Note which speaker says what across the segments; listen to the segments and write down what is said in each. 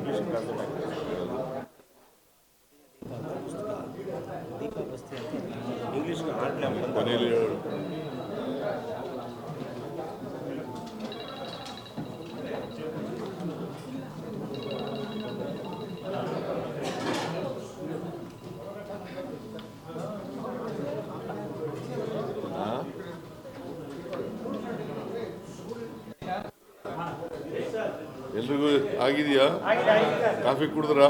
Speaker 1: English translate ಇಂಗ್ಲೀಷ್ಗೆ ಆರ್ಟ್ಲೆ
Speaker 2: ಮನೇಲಿ ಎಲ್ರಿಗೂ ಆಗಿದೆಯಾ? ಕಾಫಿ ಕುಡಿದ್ರಾ?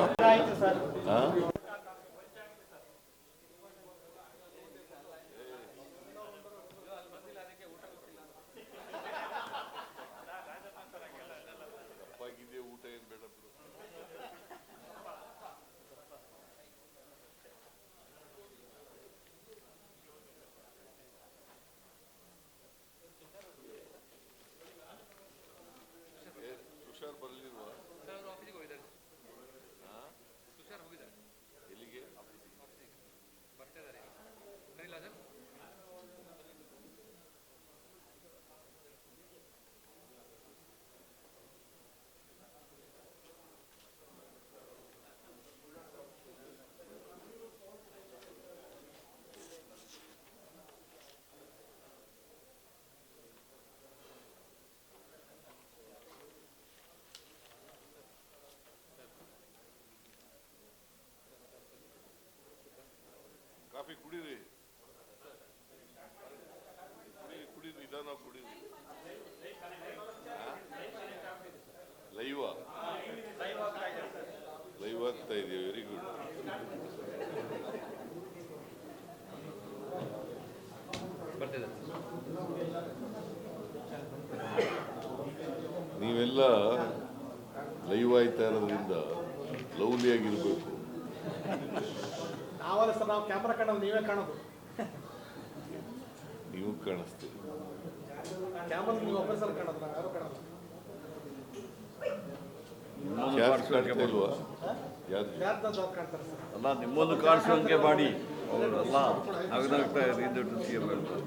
Speaker 2: ಊಟ ಏನ್ ಬೇಡ. ತುಷಾರ್ ಬರಲಿಲ್ವಾ? ಎಲ್ಲಿಗೆ ಕಾಫಿ ಕುಡೀರಿ, ಕುಡೀರಿ, ನಿಧಾನ ಕುಡೀರಿ. ಲೈವ್ ಆಗ್ತಾ ಇದೆಯಾ? Very good. ನೀವೆಲ್ಲ ಲೈವ್ ಆಯ್ತಾ ಇರೋದ್ರಿಂದ ಲವ್ಲಿ ಆಗಿರ್ಬೇಕು.
Speaker 3: ನಾವಲ್ಲ ಸರ್, ನಾವು ಕ್ಯಾಮ್ರಾ ಕಾಣೋದು, ನೀವೇ ಕಾಣೋದು.
Speaker 2: ನೀವು ಕಾಣಿಸ್ತೀರಿ
Speaker 3: ಕ್ಯಾಮ್ರಾ, ನೀವು ಒಬ್ಬರು ಸಲ ಕಾಣೋದು, ನಾವು ಯಾರು ಕಾಣೋದು.
Speaker 2: ಇಲ್ವಾ?
Speaker 3: ಕಾಣ್ತಾರೆ ಸರ್.
Speaker 4: ಅಲ್ಲ, ನಿಮ್ಮೊಂದು ಕಾಣಿಸುವಂತೆ ಮಾಡಿ ಅವರೆಲ್ಲ ಆಗದಾಗ್ತಾ ದೊಡ್ಡ ಸಿ ಎಂ ಹೇಳ್ತಾರೆ.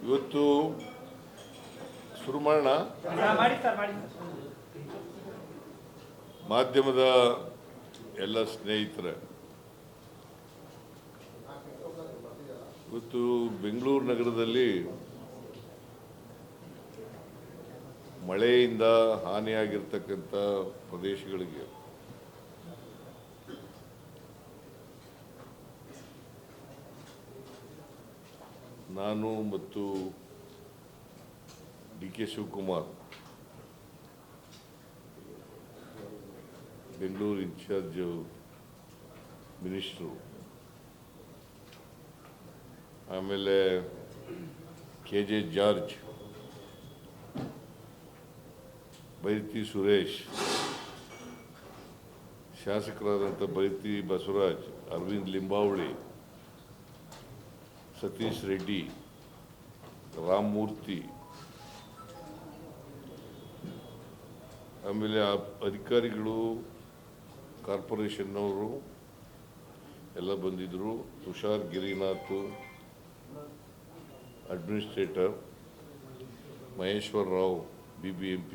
Speaker 2: ಇವತ್ತು ಶುರು ಮಾಡೋಣ. ಮಾಧ್ಯಮದ ಎಲ್ಲ ಸ್ನೇಹಿತರೆ, ಇವತ್ತು ಬೆಂಗಳೂರು ನಗರದಲ್ಲಿ ಮಳೆಯಿಂದ ಹಾನಿಯಾಗಿರ್ತಕ್ಕಂಥ ಪ್ರದೇಶಗಳಿಗೆ ನಾನು ಮತ್ತು ಡಿ.ಕೆ. ಶಿವಕುಮಾರ್, ಬೆಂಗಳೂರು ಇನ್ಚಾರ್ಜ್ ಮಿನಿಸ್ಟ್ರು, ಆಮೇಲೆ ಕೆ.ಜೆ. ಜಾರ್ಜ್, ಬೈರತಿ ಸುರೇಶ್, ಶಾಸಕರಾದಂಥ ಬೈರತಿ ಬಸವರಾಜ್, ಅರವಿಂದ್ ಲಿಂಬಾವಳಿ, ಸತೀಶ್ ರೆಡ್ಡಿ, ರಾಮಮೂರ್ತಿ, ಆಮೇಲೆ ಅಧಿಕಾರಿಗಳು, ಕಾರ್ಪೊರೇಷನ್ನವರು ಎಲ್ಲ ಬಂದಿದ್ದರು. Tushar Girinath, administrator, Maheshwar Rao, BBMP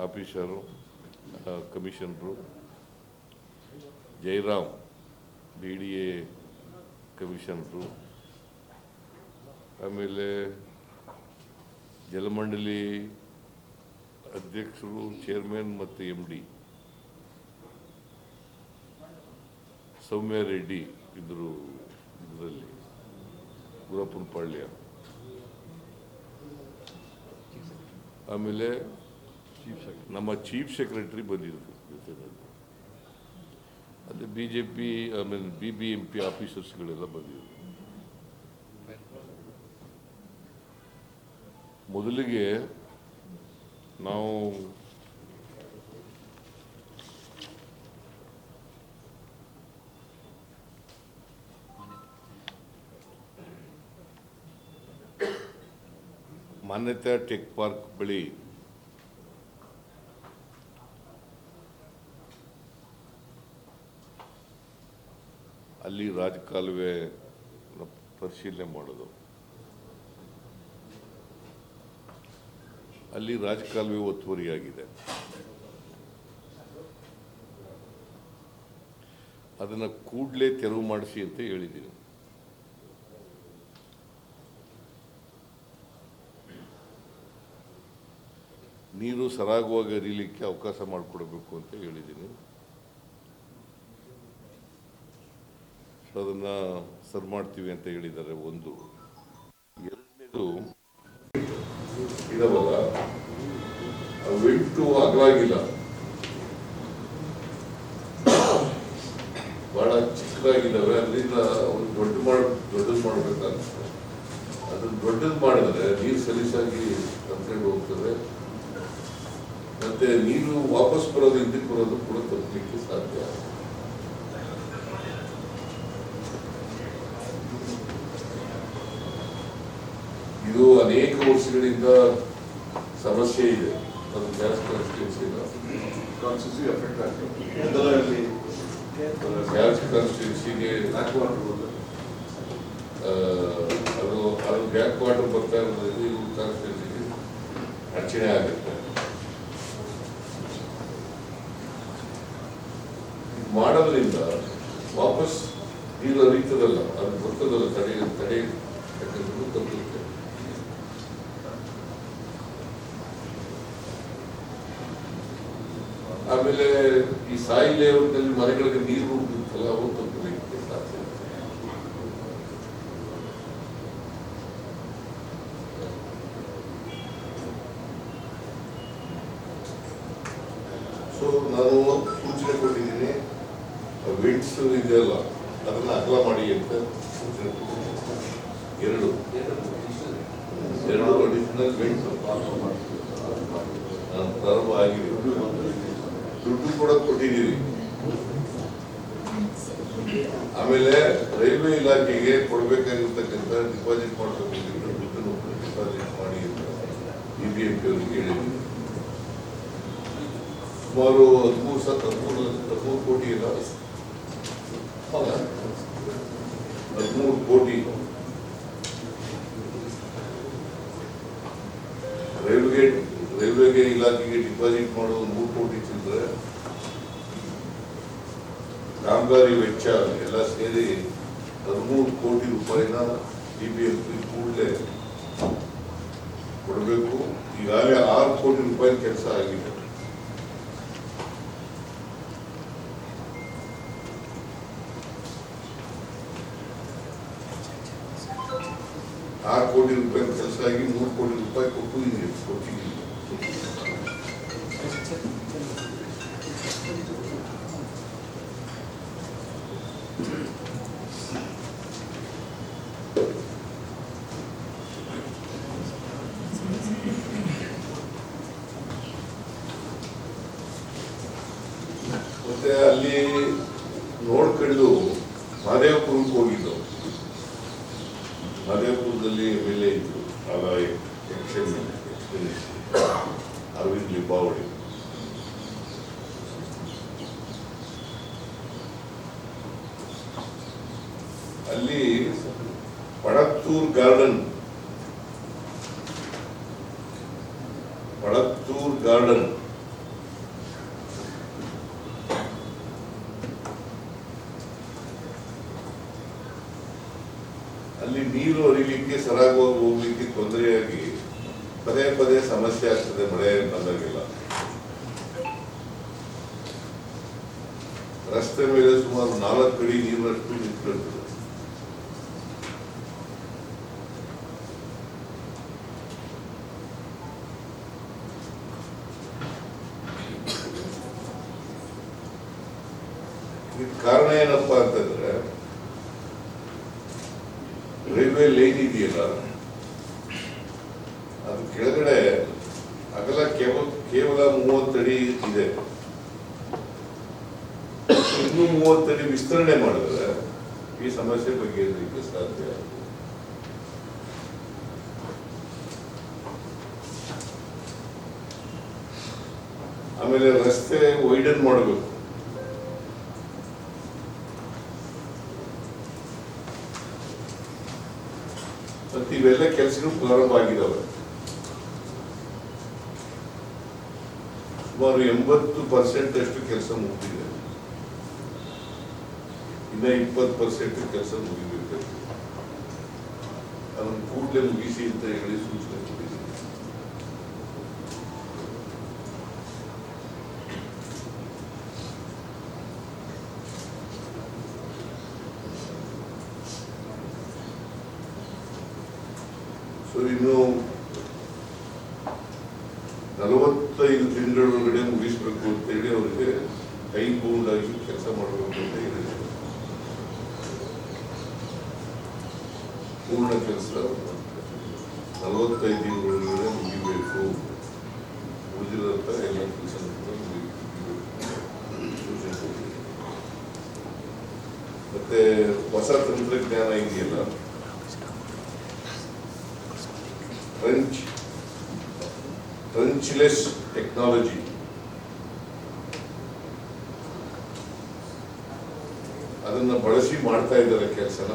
Speaker 2: officer, commissioner, Jayaram, BDA commissioner, ಆಮೇಲೆ ಜಲಮಂಡಳಿ ಅಧ್ಯಕ್ಷರು, ಚೇರ್ಮನ್ ಮತ್ತು MD ಸೌಮ್ಯ ರೆಡ್ಡಿ ಇದ್ದರು. ಇದರಲ್ಲಿ ಗುರಪ್ಪನಪಾಳ್ಯ, ಆಮೇಲೆ ನಮ್ಮ ಚೀಫ್ ಸೆಕ್ರೆಟರಿ ಬಂದಿದ್ರು ಜೊತೆಯಲ್ಲಿ. ಅದು BJP ಆಮೇಲೆ BBMP ಆಫೀಸರ್ಸ್ಗಳೆಲ್ಲ ಬಂದಿದ್ರು. ಮೊದಲಿಗೆ ನಾವು ಮಾನ್ಯತಾ ಟೆಕ್ ಪಾರ್ಕ್ ಬಳಿ ಅಲ್ಲಿ ರಾಜಕಾಲುವೆ ಪರಿಶೀಲನೆ ಮಾಡೋದು. ಅಲ್ಲಿ ರಾಜಕಾಲುವೆ ಒತ್ತುವರಿಯಾಗಿದೆ. ಅದನ್ನು ಕೂಡಲೇ ತೆರವು ಮಾಡಿಸಿ ಅಂತ ಹೇಳಿದ್ದೀನಿ. ನೀರು ಸರಾಗವಾಗಿ ಹರಿಲಿಕ್ಕೆ ಅವಕಾಶ ಮಾಡಿಕೊಡಬೇಕು ಅಂತ ಹೇಳಿದ್ದೀನಿ. ಸೊ ಅದನ್ನು ಸರ್ ಮಾಡ್ತೀವಿ ಅಂತ ಹೇಳಿದ್ದಾರೆ. ಒಂದು ಎರಡನೇದು ಇದಾವಲ್ಲ, ವೆಂಟು ಅಗಲಾಗಿಲ್ಲ, ಬಹಳ ಚಿಕ್ಕದಾಗಿದ್ದಾವೆ. ಅದರಿಂದ ಒಂದು ದೊಡ್ಡದು ಮಾಡಬೇಕಾಗ್ತದೆ. ಅದನ್ನು ದೊಡ್ಡದು ಮಾಡಿದ್ರೆ ನೀರು ಸಲೀಸಾಗಿ ಕರ್ಕೊಂಡು ಹೋಗ್ತದೆ, ಮತ್ತೆ ನೀರು ವಾಪಸ್ ಬರೋದು ಹಿಂದಕ್ಕೆ ಬರೋದು ಕೂಡ ತಪ್ಪಲಿಕ್ಕೆ ಸಾಧ್ಯ. ಇದು ಅನೇಕ ವರ್ಷಗಳಿಂದ ಸಮಸ್ಯೆ ಇದೆ. ಅದು ಗ್ಯಾಸ್ ಕಾನ್ಸ್ಟಿಟ್ಯೂನ್ಸಿಗೆ ಎಫೆಕ್ಟ್ ಆಗ್ತದೆ. ಗ್ಯಾಸ್ ಕಾನ್ಸ್ಟಿಟ್ಯೂನ್ಸಿಗೆ ಅದು ಬ್ಯಾಕ್ ವಾಟರ್ ಬರ್ತಾ ಇರೋದ್ರಿಂದ ಇವು ಕಾನ್ಸ್ಟಿಟ್ಯೂನ್ಸಿಗೆ ಅಡಚಣೆ ಆಗುತ್ತೆ. ಮಾಡೋದ್ರಿಂದ ವಾಪಸ್ ನೀರು ಹರಿತದಲ್ಲ, ಅದು ಬರ್ತದಲ್ಲ, ತಡೆ ತಪ್ಪುತ್ತೆ. ಆಮೇಲೆ ಈ ಸಾಯಿಲ್ ಲೇಔಟ್ನಲ್ಲಿ ಮನೆಗಳಿಗೆ ನೀರು ಹೋಗ್ತಿರ್ತಲ್ಲ, ಅವು ತಪ್ಪಲಿಕ್ಕೆ ಸಾಧ್ಯ. ಸೊ ನಾನು ಸೂಚನೆ ಕೊಟ್ಟಿದ್ದೀನಿ, ವಿಂಡ್ಸ್ ಇದೆಯಲ್ಲ ಅದನ್ನ ಅಗಲ ಮಾಡಿ ಅಂತ ಸೂಚನೆ ಕೊಟ್ಟಿದ್ದೀನಿ. ಎರಡು ಅಡಿಷನಲ್ ವಿಂಡ್ಸ್ ಪ್ರಾರಂಭ ಆಗಿದೆ. ದುಡ್ಡು ಕೂಡ ಕೊಟ್ಟಿದ್ದೀವಿ. ಆಮೇಲೆ ರೈಲ್ವೆ ಇಲಾಖೆಗೆ ಕೊಡಬೇಕಾಗಿರ್ತಕ್ಕಂಥ ಡಿಪಾಸಿಟ್ ಮಾಡಬೇಕಿದ್ದ ದುಡ್ಡನ್ನು ಡಿಪಾಸಿಟ್ ಮಾಡಿ ಅಂತ BBMP ಅವರಿಗೆ ಹೇಳಿದ್ದೀವಿ. ಸುಮಾರು 13 ಕೋಟಿ ಇಲ್ಲ, 13 ಕೋಟಿ ರೈಲ್ವೆಗೆ ಇಲಾಖೆಗೆ ಡಿಪಾಸಿಟ್ ಮಾಡೋದು 3 ಕೋಟಿ ಚಿಲ್ಲರೆ. ಕಾಮಗಾರಿ ವೆಚ್ಚ ಎಲ್ಲ ಸೇರಿ 13 ಕೋಟಿ ರೂಪಾಯಿನ BBMP ಕೂಡಲೇ ಕೊಡಬೇಕು. ಈಗಾಗಲೇ 6 ಕೋಟಿ ರೂಪಾಯಿ ಕೆಲಸ ಆಗಿದೆ. ಕೋಟಿ ರೂಪಾಯಿ ಕೆಲಸ ಆಗಿ 3 ಕೋಟಿ ರೂಪಾಯಿ ಕೊಟ್ಟಿದ್ದೀವಿ. ಮತ್ತೆ ಅಲ್ಲಿ ನೋಡ್ಕೊಂಡು ಮಹದೇವಪುರಕ್ಕೆ ಹೋಗಿದ್ದು. ಮಹದೇವಪುರದಲ್ಲಿ ಮೇಲೆ ಇತ್ತು ಆಗ ಅರವಿಂದ್ ಲಿಂಬಾವಳಿ. ಅಲ್ಲಿ ಪಡತ್ತೂರ್ ಗಾರ್ಡನ್ ಅಲ್ಲಿ ನೀರು ಹರಿಲಿಕ್ಕೆ ಸರಾಗವಾಗಿ ಹೋಗ್ಲಿಕ್ಕೆ ತೊಂದರೆಯಾಗಿ ಪದೇ ಪದೇ ಸಮಸ್ಯೆ ಆಗ್ತದೆ ಮಳೆ ಬಂದಾಗೆಲ್ಲ. ರಸ್ತೆ ಮೇಲೆ ಸುಮಾರು 4 ಅಡಿ ನೀರಷ್ಟು ನಿಂತ್ಕೊಳ್ತದೆ. ಇದಕ್ಕೆ ಕಾರಣ ಏನಪ್ಪಾ ಅಂತಂದ್ರೆ ರೈಲ್ವೆ ಲೈನ್ ಇದೆಯಲ್ಲ, ಅದು ಕೆಳಗಡೆ ಅಗಲ ಕೇವಲ 30 ಅಡಿ ಇದೆ. ಇನ್ನೂ 30 ಅಡಿ ವಿಸ್ತರಣೆ ಮಾಡಿದ್ರೆ ಈ ಸಮಸ್ಯೆ ಬಗೆಹರಿಸಲಿಕ್ಕೆ ಸಾಧ್ಯ. ಆಮೇಲೆ ರಸ್ತೆ ವೈಡನ್ ಮಾಡಬೇಕು. ಮತ್ತೆ ಇವೆಲ್ಲ ಕೆಲಸಗಳು ಪ್ರಾರಂಭ ಆಗಿದ್ದಾವೆ. ಸುಮಾರು 80% ಅಷ್ಟು ಕೆಲಸ ಮುಗಿದಿದೆ. ಇನ್ನ 20% ಕೆಲಸ ಮುಗಿಬೇಕು. ಅದನ್ನು ಕೂಡಲೇ ಮುಗಿಸಿ ಅಂತ ಹೇಳಿ ಸೂಚನೆ ಕೊಟ್ಟಿದ್ದೀನಿ. ಸೊ ಇನ್ನು 45 ತಿಂಗಳೊಳಗಡೆ ಮುಗಿಸ್ಬೇಕು ಅಂತೇಳಿ ಅವರಿಗೆ ಟೈಮ್ ಬೌಂಡ್ ಆಗಿ ಕೆಲಸ ಮಾಡಬೇಕು ಅಂತ ಹೇಳಿದೆ. ಪೂರ್ಣ ಕೆಲಸ 45 ತಿಂಗಳೊಳಗಡೆ ಮುಗಿಬೇಕು, ಉಳಿದಿರೋಂಥ ಎಲ್ಲ ಕೆಲಸ ಸೂಚನೆ ಕೊಟ್ಟಿದೆ. ಮತ್ತೆ ಹೊಸ ತಂತ್ರಜ್ಞಾನ ಇದೆಯಲ್ಲ, ಟ್ರಂಚ್ಲೆಸ್ ಟೆಕ್ನಾಲಜಿ, ಅದನ್ನ ಬಳಸಿ ಮಾಡ್ತಾ ಇದ್ದಾರೆ ಕೆಲಸನ.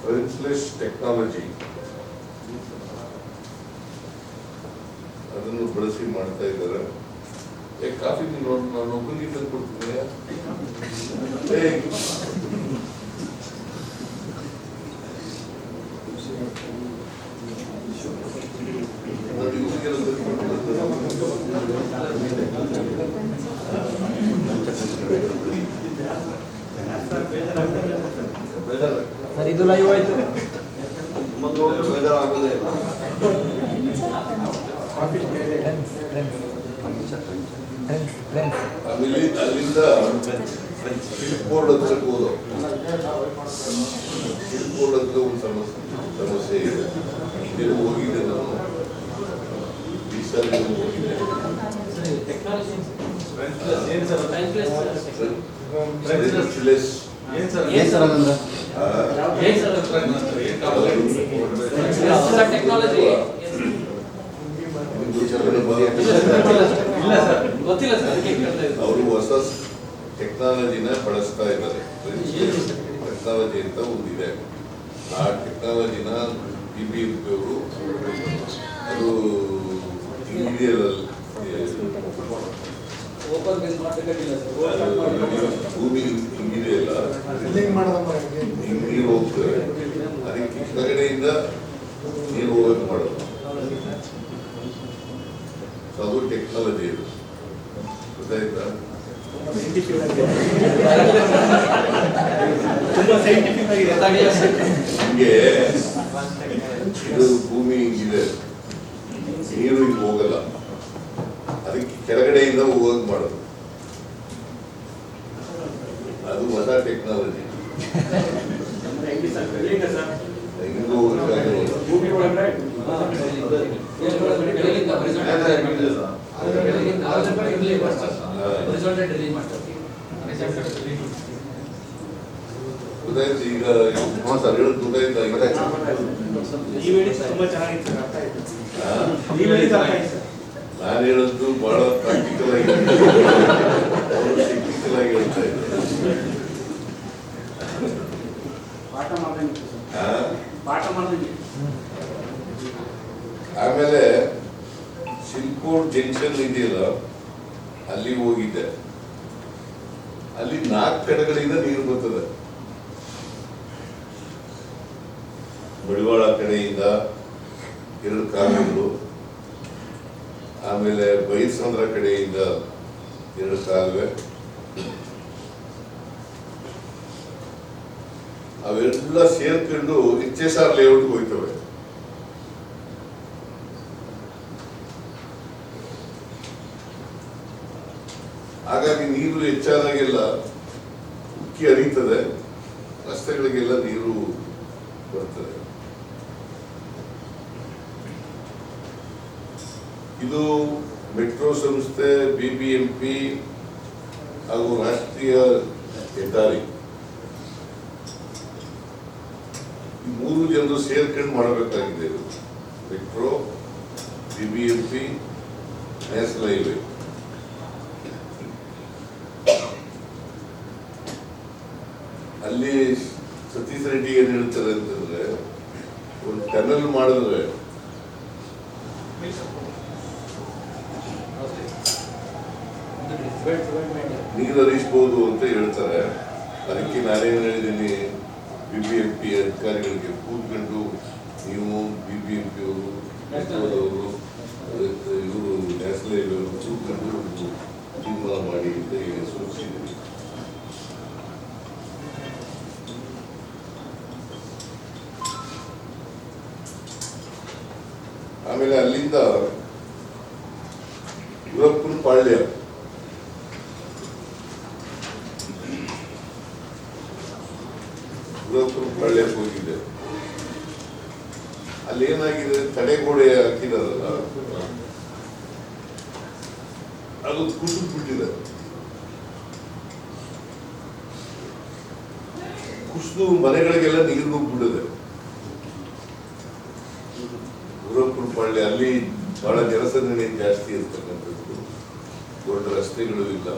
Speaker 2: ಟ್ರಂಚ್ಲೆಸ್ ಟೆಕ್ನಾಲಜಿ ಅದನ್ನು ಬಳಸಿ ಮಾಡ್ತಾ ಇದ್ದಾರೆ. ಕಾಫಿ ನಾನು ಒಬ್ಬನಿಗೆ ತಂದು ಕೊಡ್ತೀನಿ.
Speaker 3: ಸರ್ ಇದು ಲೈವ್ ಆಯ್ತು.
Speaker 2: ಆಮೇಲೆ ಅಲ್ಲಿಂದ ಶಿಲ್ಪೋರ್ಡ್ ಹತ್ರಕ್ಕೆ ಹೋದ. ಶಿಲ್ಪೋರ್ಡ್ ಹತ್ರ ಒಂದು ಸಮಸ್ಯೆ ಇದೆ. ಇಲ್ಲಿ ಹೋಗಿದ್ದೆ ನಾನು, ಈ ಸಲ ಹೋಗಿದ್ದೆ. ಅವರು ಹೊಸ ಟೆಕ್ನಾಲಜಿನ ಬಳಸ್ತಾ ಇದ್ದಾರೆ. ಟೆಕ್ನಾಲಜಿ ಅಂತ ಒಂದಿದೆ. ಆ ಟೆಕ್ನಾಲಜಿನ BBMP ಅವರು ಅದು ಭೂಮಿ ಹಿಂಗಿದೆಯಲ್ಲ, ನೀರು ಹೋಗ್ತದೆ, ಅದಕ್ಕೆ ಕೆಳಗಡೆಯಿಂದ ನೀರು ಹೋಗಕ್ಕೆ ಮಾಡೋದು. ಅದು ಟೆಕ್ನಾಲಜಿ ಇದು, ಗೊತ್ತಾಯ್ತಾ? ಹಿಂಗೆ ಇದು ಭೂಮಿ ಹಿಂಗಿದೆ, ನೀರು ಹಿಂಗೆ ಹೋಗಲ್ಲ, ಅದಕ್ಕೆ ಕೆಳಗಡೆಯಿಂದ ಹೋಗಕ್ ಮಾಡೋದು. ಅದು ಹೊಸ ಟೆಕ್ನಾಲಜಿ. ಹಿಂಗೆ ಹೋಗಕ್ಕಾಗಲ್ಲ. ಗೊತ್ತಾಯ್ತು ಈಗ ಹೇಳೋದು ಗೊತ್ತಾಯ್ತಾ? ನಾನು ಹೇಳೋದು ಬಹಳ ಪ್ರಾಕ್ಟಿಕಲ್ ಆಗಿ ಟೆಕ್ನಿಕಲ್ ಆಗಿ ಹೇಳ್ತಾ ಇದ್ದೆ. ಆಮೇಲೆ ಶಿಲ್ಪೋರ್ ಜಂಕ್ಷನ್ ಇದೆಯಲ್ಲ, ಅಲ್ಲಿ ಹೋಗಿದ್ದೆ. ಅಲ್ಲಿ 4 ಕಡೆಗಳಿಂದ ನೀರು ಬರ್ತದೆ. ಮಡಿವಾಳ ಕಡೆಯಿಂದ 2 ಕಾಲುವೆಗಳು, ಆಮೇಲೆ ಬೈಸಂದ್ರ ಕಡೆಯಿಂದ 2 ಕಾಲುವೆ, ಅವೆಲ್ಲ ಸೇರ್ಕೊಂಡು HSR ಲೇಔಟ್ಗೆ ಹೋಯ್ತವೆ. ಹಾಗಾಗಿ ನೀರು ಹೆಚ್ಚಾದಾಗೆಲ್ಲ ಉಕ್ಕಿ ಹರಿತದೆ, ರಸ್ತೆಗಳಿಗೆಲ್ಲ ನೀರು ಬರ್ತದೆ. ಇದು ಮೆಟ್ರೋ ಸಂಸ್ಥೆ, BBMP ಹಾಗೂ ರಾಷ್ಟ್ರೀಯ ಹೆದ್ದಾರಿ ಈ 3 ಜನರು ಸೇರ್ಕೊಂಡು ಮಾಡಬೇಕಾಗಿದೆ. ಇದು ಮೆಟ್ರೋ, BBMP, ನ್ಯಾಷನಲ್ ಹೈವೇ. ಅಲ್ಲಿ ಸತೀಶ್ ರೆಡ್ಡಿ ಏನ್ ಹೇಳ್ತಾರೆ ಅಂತಂದ್ರೆ, ಒಂದು ಟನಲ್ ಮಾಡಿದ್ರೆ ನೀರು ಹರಿಸ್ಬೋದು ಅಂತ ಹೇಳ್ತಾರೆ. ಅದಕ್ಕೆ ನಾನೇನು ಹೇಳಿದ್ದೀನಿ, BBMP ಅಧಿಕಾರಿಗಳಿಗೆ ಕೂತ್ಕೊಂಡು ನೀವು BBMP ಅವರು ಅವರು ಇವರು ನ್ಯಾಷನಲ್ ಹೈವೇ ಅವರು ಕೂತ್ಕೊಂಡು ತೀರ್ಮಾನ ಮಾಡಿ ಅಂತ ಹೇಳಿ ಸೂಚಿಸಿದ್ದೀನಿ. ಆಮೇಲೆ ಅಲ್ಲಿಂದ ಯುರಪ್ಪನ ಪಾಳ್ಯ ಪಾಳ್ಯಕ್ಕೆ ಹೋಗಿದೆ. ಅಲ್ಲಿ ಏನಾಗಿದೆ, ತಡೆಗೋಡೆ ಹಾಕಿದಾರಲ್ಲ ಅದು ಕುಸಿದು ಬಿಟ್ಟಿದೆ. ಕುಸಿದು ಮನೆಗಳಿಗೆಲ್ಲ ನೀರು ನುಗ್ಗಿಬಿಟ್ಟಿದೆ. ಯುರಪ್ಪನ ಪಾಳ್ಯ ಅಲ್ಲಿ ಬಹಳ ಜನಸಂದಣಿ ಜಾಸ್ತಿ ಇರ್ತಕ್ಕಂಥದ್ದು, ದೊಡ್ಡ ರಸ್ತೆಗಳು ಇಲ್ಲ,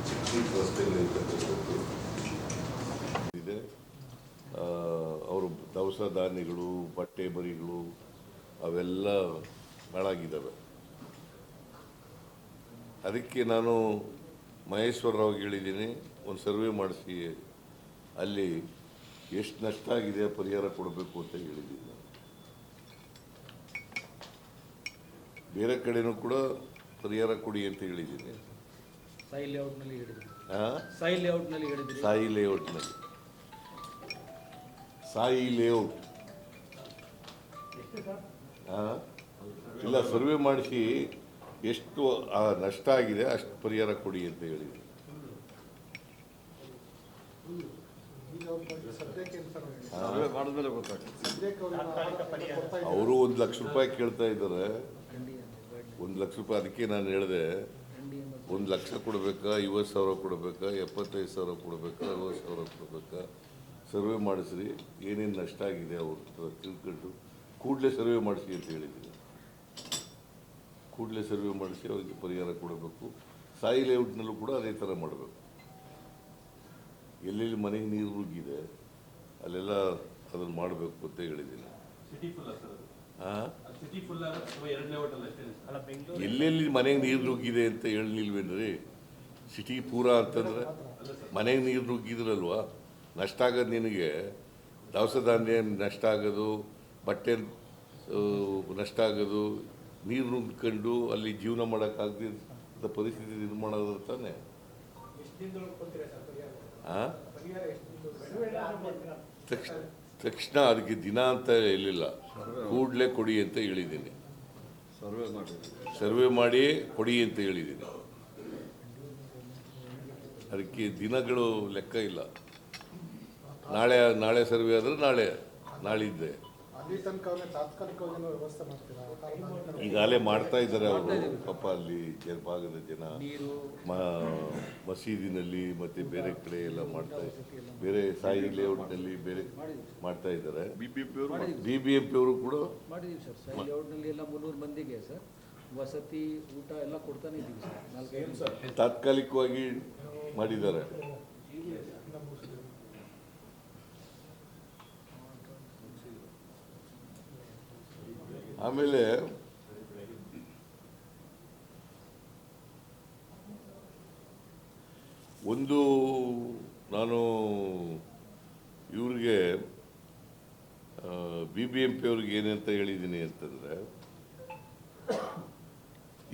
Speaker 2: ಚಿಕ್ಕ ಚಿಕ್ಕ ರಸ್ತೆಗಳು ಇರ್ತಕ್ಕಂಥದ್ದು ಇದೆ. ಅವರು ದವಸ ಧಾನ್ಯಗಳು, ಬಟ್ಟೆ ಬರಿಗಳು ಅವೆಲ್ಲ ಹಾಳಾಗಿದ್ದಾವೆ. ಅದಕ್ಕೆ ನಾನು ಮಹೇಶ್ವರರಾವ್ಗೆ ಹೇಳಿದ್ದೀನಿ, ಒಂದು ಸರ್ವೆ ಮಾಡಿಸಿ ಅಲ್ಲಿ ಎಷ್ಟು ನಷ್ಟ ಆಗಿದೆ ಪರಿಹಾರ ಕೊಡಬೇಕು ಅಂತ ಹೇಳಿದ್ದೀನಿ. ಬೇರೆ ಕಡೆನೂ ಕೂಡ ಪರಿಹಾರ ಕೊಡಿ ಅಂತ ಹೇಳಿದ್ದೀನಿ.
Speaker 3: ಸಾಯಿ ಲೇಔಟ್ನಲ್ಲಿ ಹೇಳಿದ್ರಿ.
Speaker 2: ಸಾಯಿ ಲೇಔಟ್ನಲ್ಲಿ ಸಾಯಿ ಲೇಔಟ್ ಇಲ್ಲ, ಸರ್ವೆ ಮಾಡಿಸಿ ಎಷ್ಟು ನಷ್ಟ ಆಗಿದೆ ಅಷ್ಟು ಪರಿಹಾರ ಕೊಡಿ ಅಂತ ಹೇಳಿದ್ದೀನಿ.
Speaker 4: ಸರ್ವೆ ಮಾಡಿದ್ಮೇಲೆ ಗೊತ್ತಾಗ್ತದೆ.
Speaker 2: ಅವರು 1 ಲಕ್ಷ ರೂಪಾಯಿ ಕೇಳ್ತಾ ಇದ್ದಾರೆ. 1 ಲಕ್ಷ ರೂಪಾಯಿ. ಅದಕ್ಕೆ ನಾನು ಹೇಳಿದೆ, 1 ಲಕ್ಷ ಕೊಡಬೇಕಾ, 50,000 ಕೊಡಬೇಕಾ, 75,000 ಕೊಡಬೇಕಾ, 60,000 ಕೊಡಬೇಕಾ, ಸರ್ವೆ ಮಾಡಿಸ್ರಿ, ಏನೇನು ನಷ್ಟ ಆಗಿದೆ ಅವ್ರ ತಿಳ್ಕೊಂಡು ಕೂಡಲೇ ಸರ್ವೆ ಮಾಡಿಸಿ ಅಂತ ಹೇಳಿದ್ದೀನಿ. ಕೂಡಲೇ ಸರ್ವೆ ಮಾಡಿಸಿ ಅವರಿಗೆ ಪರಿಹಾರ ಕೊಡಬೇಕು. ಸಾಯಿ ಲೇಔಟ್ನಲ್ಲೂ ಕೂಡ ಅದೇ ಥರ ಮಾಡಬೇಕು. ಎಲ್ಲೆಲ್ಲಿ ಮನೆಗೆ ನೀರು ನುಗ್ಗಿದೆ ಅಲ್ಲೆಲ್ಲ ಅದನ್ನು ಮಾಡಬೇಕು ಅಂತ ಹೇಳಿದ್ದೀನಿ. ಎಲ್ಲೆಲ್ಲಿ ಮನೆಗೆ ನೀರು ನುಗ್ಗಿದೆ ಅಂತ ಹೇಳಿಲ್ವೇನ್ರಿ? ಸಿಟಿ ಪೂರ ಅಂತಂದ್ರೆ ಮನೆಗೆ ನೀರು ನುಗ್ಗಿದ್ರಲ್ವಾ ನಷ್ಟ ಆಗೋದು. ನಿನಗೆ ದವಸ ಧಾನ್ಯ ನಷ್ಟ ಆಗೋದು, ಬಟ್ಟೆ ನಷ್ಟ ಆಗೋದು, ನೀರು ನುಗ್ಕೊಂಡು ಅಲ್ಲಿ ಜೀವನ ಮಾಡೋಕ್ಕಾಗದ ಪರಿಸ್ಥಿತಿ ನಿರ್ಮಾಣ ಆದ್ರೆ ತಾನೆ. ತಕ್ಷಣ ಅದಕ್ಕೆ ದಿನ ಅಂತ ಹೇಳಿಲ್ಲ, ಕೂಡಲೇ ಕೊಡಿ ಅಂತ ಹೇಳಿದ್ದೀನಿ. ಸರ್ವೆ ಮಾಡಿ ಕೊಡಿ ಅಂತ ಹೇಳಿದ್ದೀನಿ. ಅದಕ್ಕೆ ದಿನಗಳು ಲೆಕ್ಕ ಇಲ್ಲ. ನಾಳೆ ಸರ್ವೆ ಆದರೆ ನಾಳಿದ್ದೆ ಈಗಾಗಲೇ ಮಾಡ್ತಾ ಇದ್ದಾರೆ ಅವರು. ಪಾಪ ಅಲ್ಲಿ ಭಾಗದ ಜನ ಮಸೀದಿನಲ್ಲಿ ಮತ್ತೆ ಬೇರೆ ಕಡೆ ಎಲ್ಲ ಮಾಡ್ತಾ ಇದ್ದಾರೆ. ಬೇರೆ ಸಾಯಿ ಲೇಔಟ್ನಲ್ಲಿ ಬೇರೆ ಮಾಡ್ತಾ ಇದ್ದಾರೆ. BBMP ಅವರು ಕೂಡ
Speaker 3: ಮಾಡಿದೀವಿ ಸರ್. ಸಾಯಿ ಲೇಔಟ್ನಲ್ಲಿ ಎಲ್ಲ 300 ಮಂದಿಗೆ ಸರ್ ವಸತಿ, ಊಟ ಎಲ್ಲ ಕೊಡ್ತಾನೆ ಇದ್ದೀವಿ ಸರ್.
Speaker 2: ತಾತ್ಕಾಲಿಕವಾಗಿ ಮಾಡಿದ್ದಾರೆ. ಆಮೇಲೆ ಒಂದು ನಾನು ಇವ್ರಿಗೆ BBMP ಅವ್ರಿಗೆ ಏನಂತ ಹೇಳಿದ್ದೀನಿ ಅಂತಂದರೆ,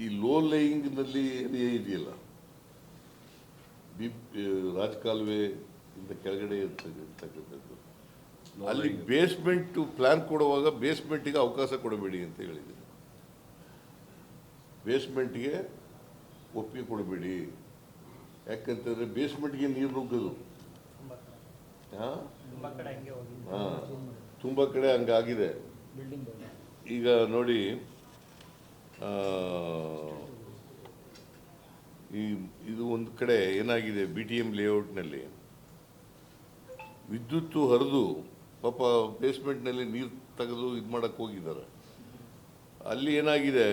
Speaker 2: ಈ ಲೋ ಲೈಯಿಂಗ್ನಲ್ಲಿ ಏರಿಯಾ ಇದೆಯಲ್ಲ, ರಾಜಕಾಲುವೆ ಇಂದ ಕೆಳಗಡೆ ಇರ್ತಕ್ಕಂಥದ್ದು, ಅಲ್ಲಿ ಬೇಸ್ಮೆಂಟ್ ಪ್ಲಾನ್ ಕೊಡುವಾಗ ಬೇಸ್ಮೆಂಟಿಗೆ ಅವಕಾಶ ಕೊಡಬೇಡಿ ಅಂತ ಹೇಳಿದ್ದೀನಿ. ಬೇಸ್ಮೆಂಟ್ಗೆ ಒಪ್ಪಿಗೆ ಕೊಡಬೇಡಿ. ಯಾಕಂತಂದರೆ ಬೇಸ್ಮೆಂಟ್ಗೆ ನೀರು ನುಗ್ಗೋದು. ತುಂಬ ಕಡೆ ಹಂಗಾಗಿದೆ. ಈಗ ನೋಡಿ, ಇದು ಒಂದು ಕಡೆ ಏನಾಗಿದೆ, BTM ಲೇಔಟ್ನಲ್ಲಿ ವಿದ್ಯುತ್ತು ಹರಿದು ಪಾಪ ಬೇಸ್ಮೆಂಟ್ನಲ್ಲಿ ನೀರು ತೆಗೆದು ಇದು ಮಾಡಕ್ಕೆ ಹೋಗಿದ್ದಾರೆ. ಅಲ್ಲಿ ಏನಾಗಿದೆ,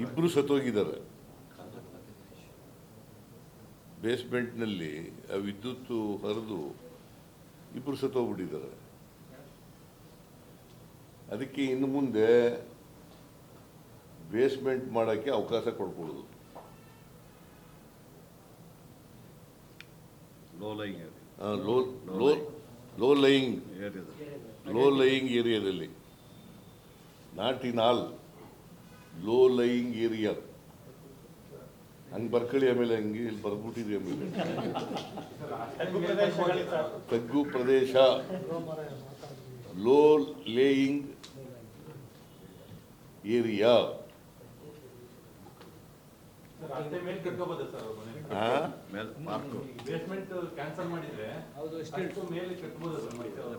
Speaker 2: ಇಬ್ಬರು ಸತ್ತೋಗಿದ್ದಾರೆ. ಬೇಸ್ಮೆಂಟ್ನಲ್ಲಿ ವಿದ್ಯುತ್ತು ಹರಿದು ಇಬ್ಬರು ಸತ್ತೋಗ್ಬಿಟ್ಟಿದ್ದಾರೆ. ಅದಕ್ಕೆ ಇನ್ನು ಮುಂದೆ ಬೇಸ್ಮೆಂಟ್ ಮಾಡೋಕ್ಕೆ ಅವಕಾಶ ಕೊಡ್ಕೊಡೋದು.
Speaker 4: ಲೋ ಲೈಂಗ್
Speaker 2: ಲೋ ಲೈಯಿಂಗ್
Speaker 4: ಏರಿಯಾದ
Speaker 2: ಲೋ ಲೈಯಿಂಗ್ ಏರಿಯಾದಲ್ಲಿ, not in all, low lying area. ಹಂಗೆ ಬರ್ಕೊಳ್ಳಿ, ಆಮೇಲೆ ಹಂಗೆ ಇಲ್ಲಿ ಬರ್ಬಿಟ್ಟಿದ್ರಿ. ಆಮೇಲೆ ತಗ್ಗು ಪ್ರದೇಶ, ಲೋ ಲೇಯಿಂಗ್ ಏರಿಯಾ.
Speaker 4: ಮೇಲೆ ಪಾರ್ಕು
Speaker 5: ಬೇಸ್ಮೆಂಟ್ ಕ್ಯಾನ್ಸಲ್ ಮಾಡಿದ್ರೆ
Speaker 3: ಹೌದು, ಸ್ಟಿಲ್ಟ್
Speaker 5: ಮೇಲೆ ಕಟ್ಬೋದು ಸರ್.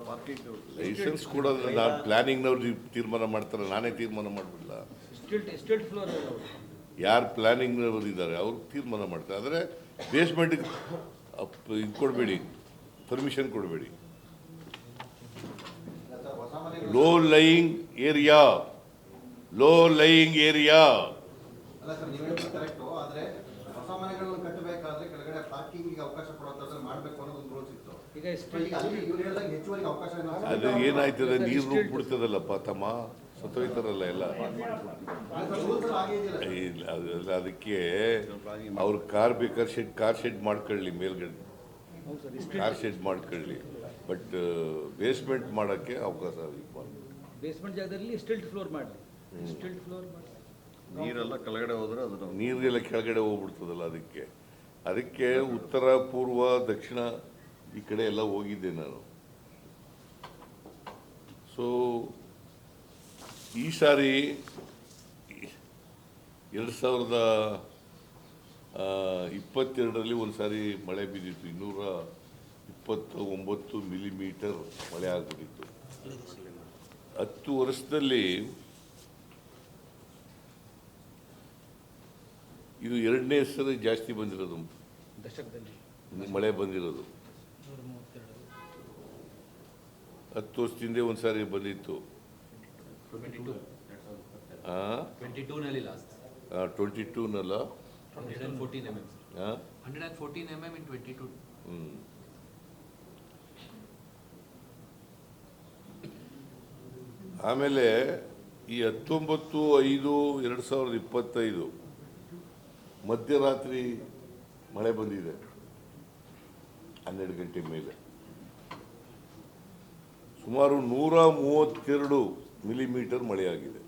Speaker 4: ಪಾರ್ಕಿಂಗ್
Speaker 2: ಲೈಸೆನ್ಸ್ ಕೊಡೋದ್ರೆ ನಾನು ಪ್ಲಾನಿಂಗ್ನವ್ರು ತೀರ್ಮಾನ ಮಾಡ್ತಾರೆ, ನಾನೇ ತೀರ್ಮಾನ ಮಾಡಬಿಡಲ್ಲ.
Speaker 3: ಸ್ಟಿಲ್ಟ್ ಫ್ಲೋರ್
Speaker 2: ಯಾರು ಪ್ಲಾನಿಂಗ್ನವರು ಇದ್ದಾರೆ ಅವ್ರು ತೀರ್ಮಾನ ಮಾಡ್ತಾರೆ. ಆದರೆ ಬೇಸ್ಮೆಂಟ್ಗೆ ಇದು ಕೊಡಬೇಡಿ, ಪರ್ಮಿಷನ್ ಕೊಡಬೇಡಿ. Low lying area, low lying area.
Speaker 6: ಅಲ್ಲ ಸರ್, ನೀವು ಹೇಳೋದು ಕರೆಕ್ಟು. ಆದರೆ ಹೊಸ ಮನೆಗಳನ್ನು ಕಟ್ಟಬೇಕಾದ್ರೆ ಕೆಳಗಡೆ ಪಾರ್ಕಿಂಗಿಗೆ ಅವಕಾಶ ಕೊಡೋದಾದ್ರೆ ಮಾಡಬೇಕು ಅನ್ನೋದೊಂದು ರೂಲ್ಸ್ ಇತ್ತು.
Speaker 3: ಈಗ
Speaker 6: ಈಗ ಅಲ್ಲಿ ಇವ್ರು ಹೇಳಿದಾಗ ಹೆಚ್ಚುವರಿ ಅವಕಾಶ
Speaker 2: ಅದು ಏನಾಯ್ತದೆ, ನೀರು ನುಗ್ಬಿಡ್ತದಲ್ಲಪ್ಪ ತಮ್ಮ, ಸತ್ತೋಯ್ತಾರಲ್ಲ ಎಲ್ಲ.
Speaker 6: ರೂಲ್ಸ್ ಹಾಗೆ ಇದೆಯಲ್ಲ.
Speaker 2: ಇಲ್ಲ, ಅದಕ್ಕೆ ಅವ್ರು ಕಾರ್ ಬೇಕಾದ್ರೆ ಕಾರ್ ಶೆಡ್ ಮಾಡ್ಕೊಳ್ಳಿ, ಮೇಲ್ಗಡೆ ಕಾರ್ ಶೆಡ್ ಮಾಡ್ಕೊಳ್ಳಿ. ಬಟ್ ಬೇಸ್ಮೆಂಟ್ ಮಾಡೋಕ್ಕೆ ಅವಕಾಶ
Speaker 3: ಬೇಸ್ಮೆಂಟ್ ಜಾಗದಲ್ಲಿ ಸ್ಟಿಲ್ಟ್ ಫ್ಲೋರ್ ಮಾಡಲಿ. ಸ್ಟಿಲ್ಟ್ ಫ್ಲೋರ್ ಮಾಡಿ
Speaker 4: ನೀರೆಲ್ಲ ಕೆಳಗಡೆ ಹೋದ್ರೆ ಅದು
Speaker 2: ನೀರಿಗೆಲ್ಲ ಕೆಳಗಡೆ ಹೋಗ್ಬಿಡ್ತದಲ್ಲ. ಅದಕ್ಕೆ ಉತ್ತರ, ಪೂರ್ವ, ದಕ್ಷಿಣ ಈ ಕಡೆ ಎಲ್ಲ ಹೋಗಿದ್ದೆ ನಾನು. ಸೊ ಈ ಸಾರಿ 2022ರಲ್ಲಿ ಒಂದು ಸಾರಿ ಮಳೆ ಬಿದ್ದಿತ್ತು. 229 ಮಿಲಿಮೀಟರ್ ಮಳೆ ಆಗ್ಬಿಟ್ಟಿತ್ತು. 10 ವರ್ಷದಲ್ಲಿ ಇದು 2ನೇ ಸರಿ ಜಾಸ್ತಿ ಬಂದಿರೋದು
Speaker 3: ದಶಕದಲ್ಲಿ
Speaker 2: ಮಳೆ ಬಂದಿರೋದು. 10 ವರ್ಷದಿಂದ ಒಂದು ಸಾರಿ ಬಂದಿತ್ತು.
Speaker 7: 22 ಲಾಸ್ಟ್
Speaker 2: 22ನಲ್ಲ,
Speaker 7: 114 mm. 114 mm in 22.
Speaker 2: ಆಮೇಲೆ ಈ 19/5/2025 ಮಧ್ಯರಾತ್ರಿ ಮಳೆ ಬಂದಿದೆ, 12 ಗಂಟೆ ಮೇಲೆ ಸುಮಾರು 132 ಮಿಲಿಮೀಟರ್ ಮಳೆಯಾಗಿದೆ.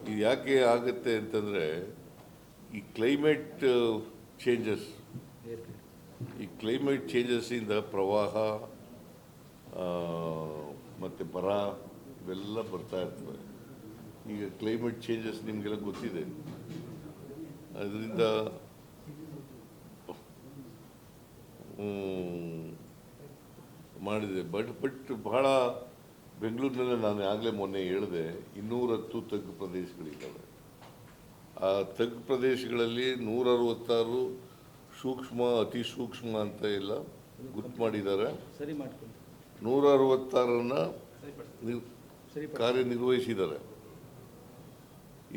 Speaker 2: ಇದು ಯಾಕೆ ಆಗುತ್ತೆ ಅಂತಂದರೆ ಈ ಕ್ಲೈಮೇಟ್ ಚೇಂಜಸ್, ಈ ಕ್ಲೈಮೇಟ್ ಚೇಂಜಸ್ಸಿಂದ ಪ್ರವಾಹ ಮತ್ತು ಬರ ಇವೆಲ್ಲ ಬರ್ತಾ ಇರ್ತವೆ. ಈಗ ಕ್ಲೈಮೇಟ್ ಚೇಂಜಸ್ ನಿಮಗೆಲ್ಲ ಗೊತ್ತಿದೆ. ಅದರಿಂದ ಮಾಡಿದೆ. ಬಟ್ ಬಹಳ ಬೆಂಗಳೂರಿನಲ್ಲಿ ನಾನು ಆಗಲೇ ಮೊನ್ನೆ ಹೇಳಿದೆ, 210 ತಗ್ಗು ಪ್ರದೇಶಗಳಿದ್ದಾವೆ. ಆ ತಗ್ಗು ಪ್ರದೇಶಗಳಲ್ಲಿ 166 ಸೂಕ್ಷ್ಮ, ಅತಿ ಸೂಕ್ಷ್ಮ ಅಂತ ಎಲ್ಲ ಗುರ್ತು ಮಾಡಿದ್ದಾರೆ.
Speaker 3: ಸರಿ ಮಾಡ್ಕೊಂಡು
Speaker 2: 166 ಕಾರ್ಯನಿರ್ವಹಿಸಿದ್ದಾರೆ.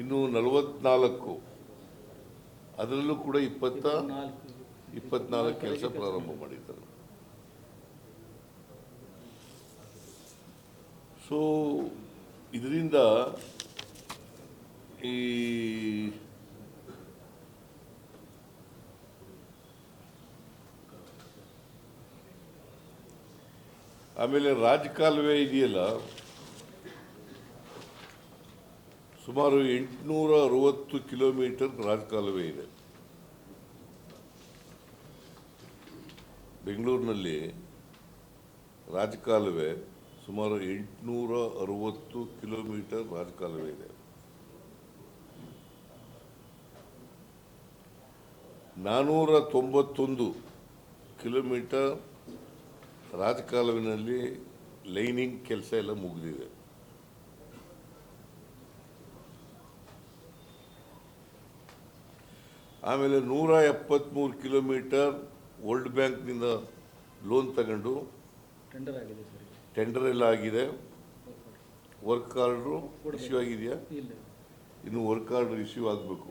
Speaker 2: ಇನ್ನು 44 ಅದರಲ್ಲೂ ಕೂಡ 24 ಕೆಲಸ ಪ್ರಾರಂಭ ಮಾಡಿದ್ದಾರೆ. ಸೊ ಇದರಿಂದ ಈ ಆಮೇಲೆ ರಾಜಕಾಲುವೆ ಇದೆಯಲ್ಲ, ಸುಮಾರು 860 ಕಿಲೋಮೀಟರ್ ರಾಜಕಾಲುವೆ ಇದೆ. ಬೆಂಗಳೂರಿನಲ್ಲಿ ರಾಜಕಾಲುವೆ ಸುಮಾರು 860 ಕಿಲೋಮೀಟರ್ ರಾಜಕಾಲುವೆ ಇದೆ. 491 ಕಿಲೋಮೀಟರ್ ರಾಜಕಾಲುವಿನಲ್ಲಿ ಲೈನಿಂಗ್ ಕೆಲಸ ಎಲ್ಲ ಮುಗಿದಿದೆ. ಆಮೇಲೆ 173 ಕಿಲೋಮೀಟರ್ ವರ್ಲ್ಡ್ ಬ್ಯಾಂಕ್ನಿಂದ ಲೋನ್ ತಗೊಂಡು
Speaker 3: ಟೆಂಡರ್ ಆಗಿದೆ ಸರ್.
Speaker 2: ಟೆಂಡರ್ ಎಲ್ಲ ಆಗಿದೆ. ವರ್ಕ್ ಆರ್ಡ್ರು ಇಶ್ಯೂ ಆಗಿದೆಯಾ?
Speaker 3: ಇಲ್ಲ,
Speaker 2: ಇನ್ನು ವರ್ಕ್ ಆರ್ಡರ್ ಇಶ್ಯೂ ಆಗಬೇಕು.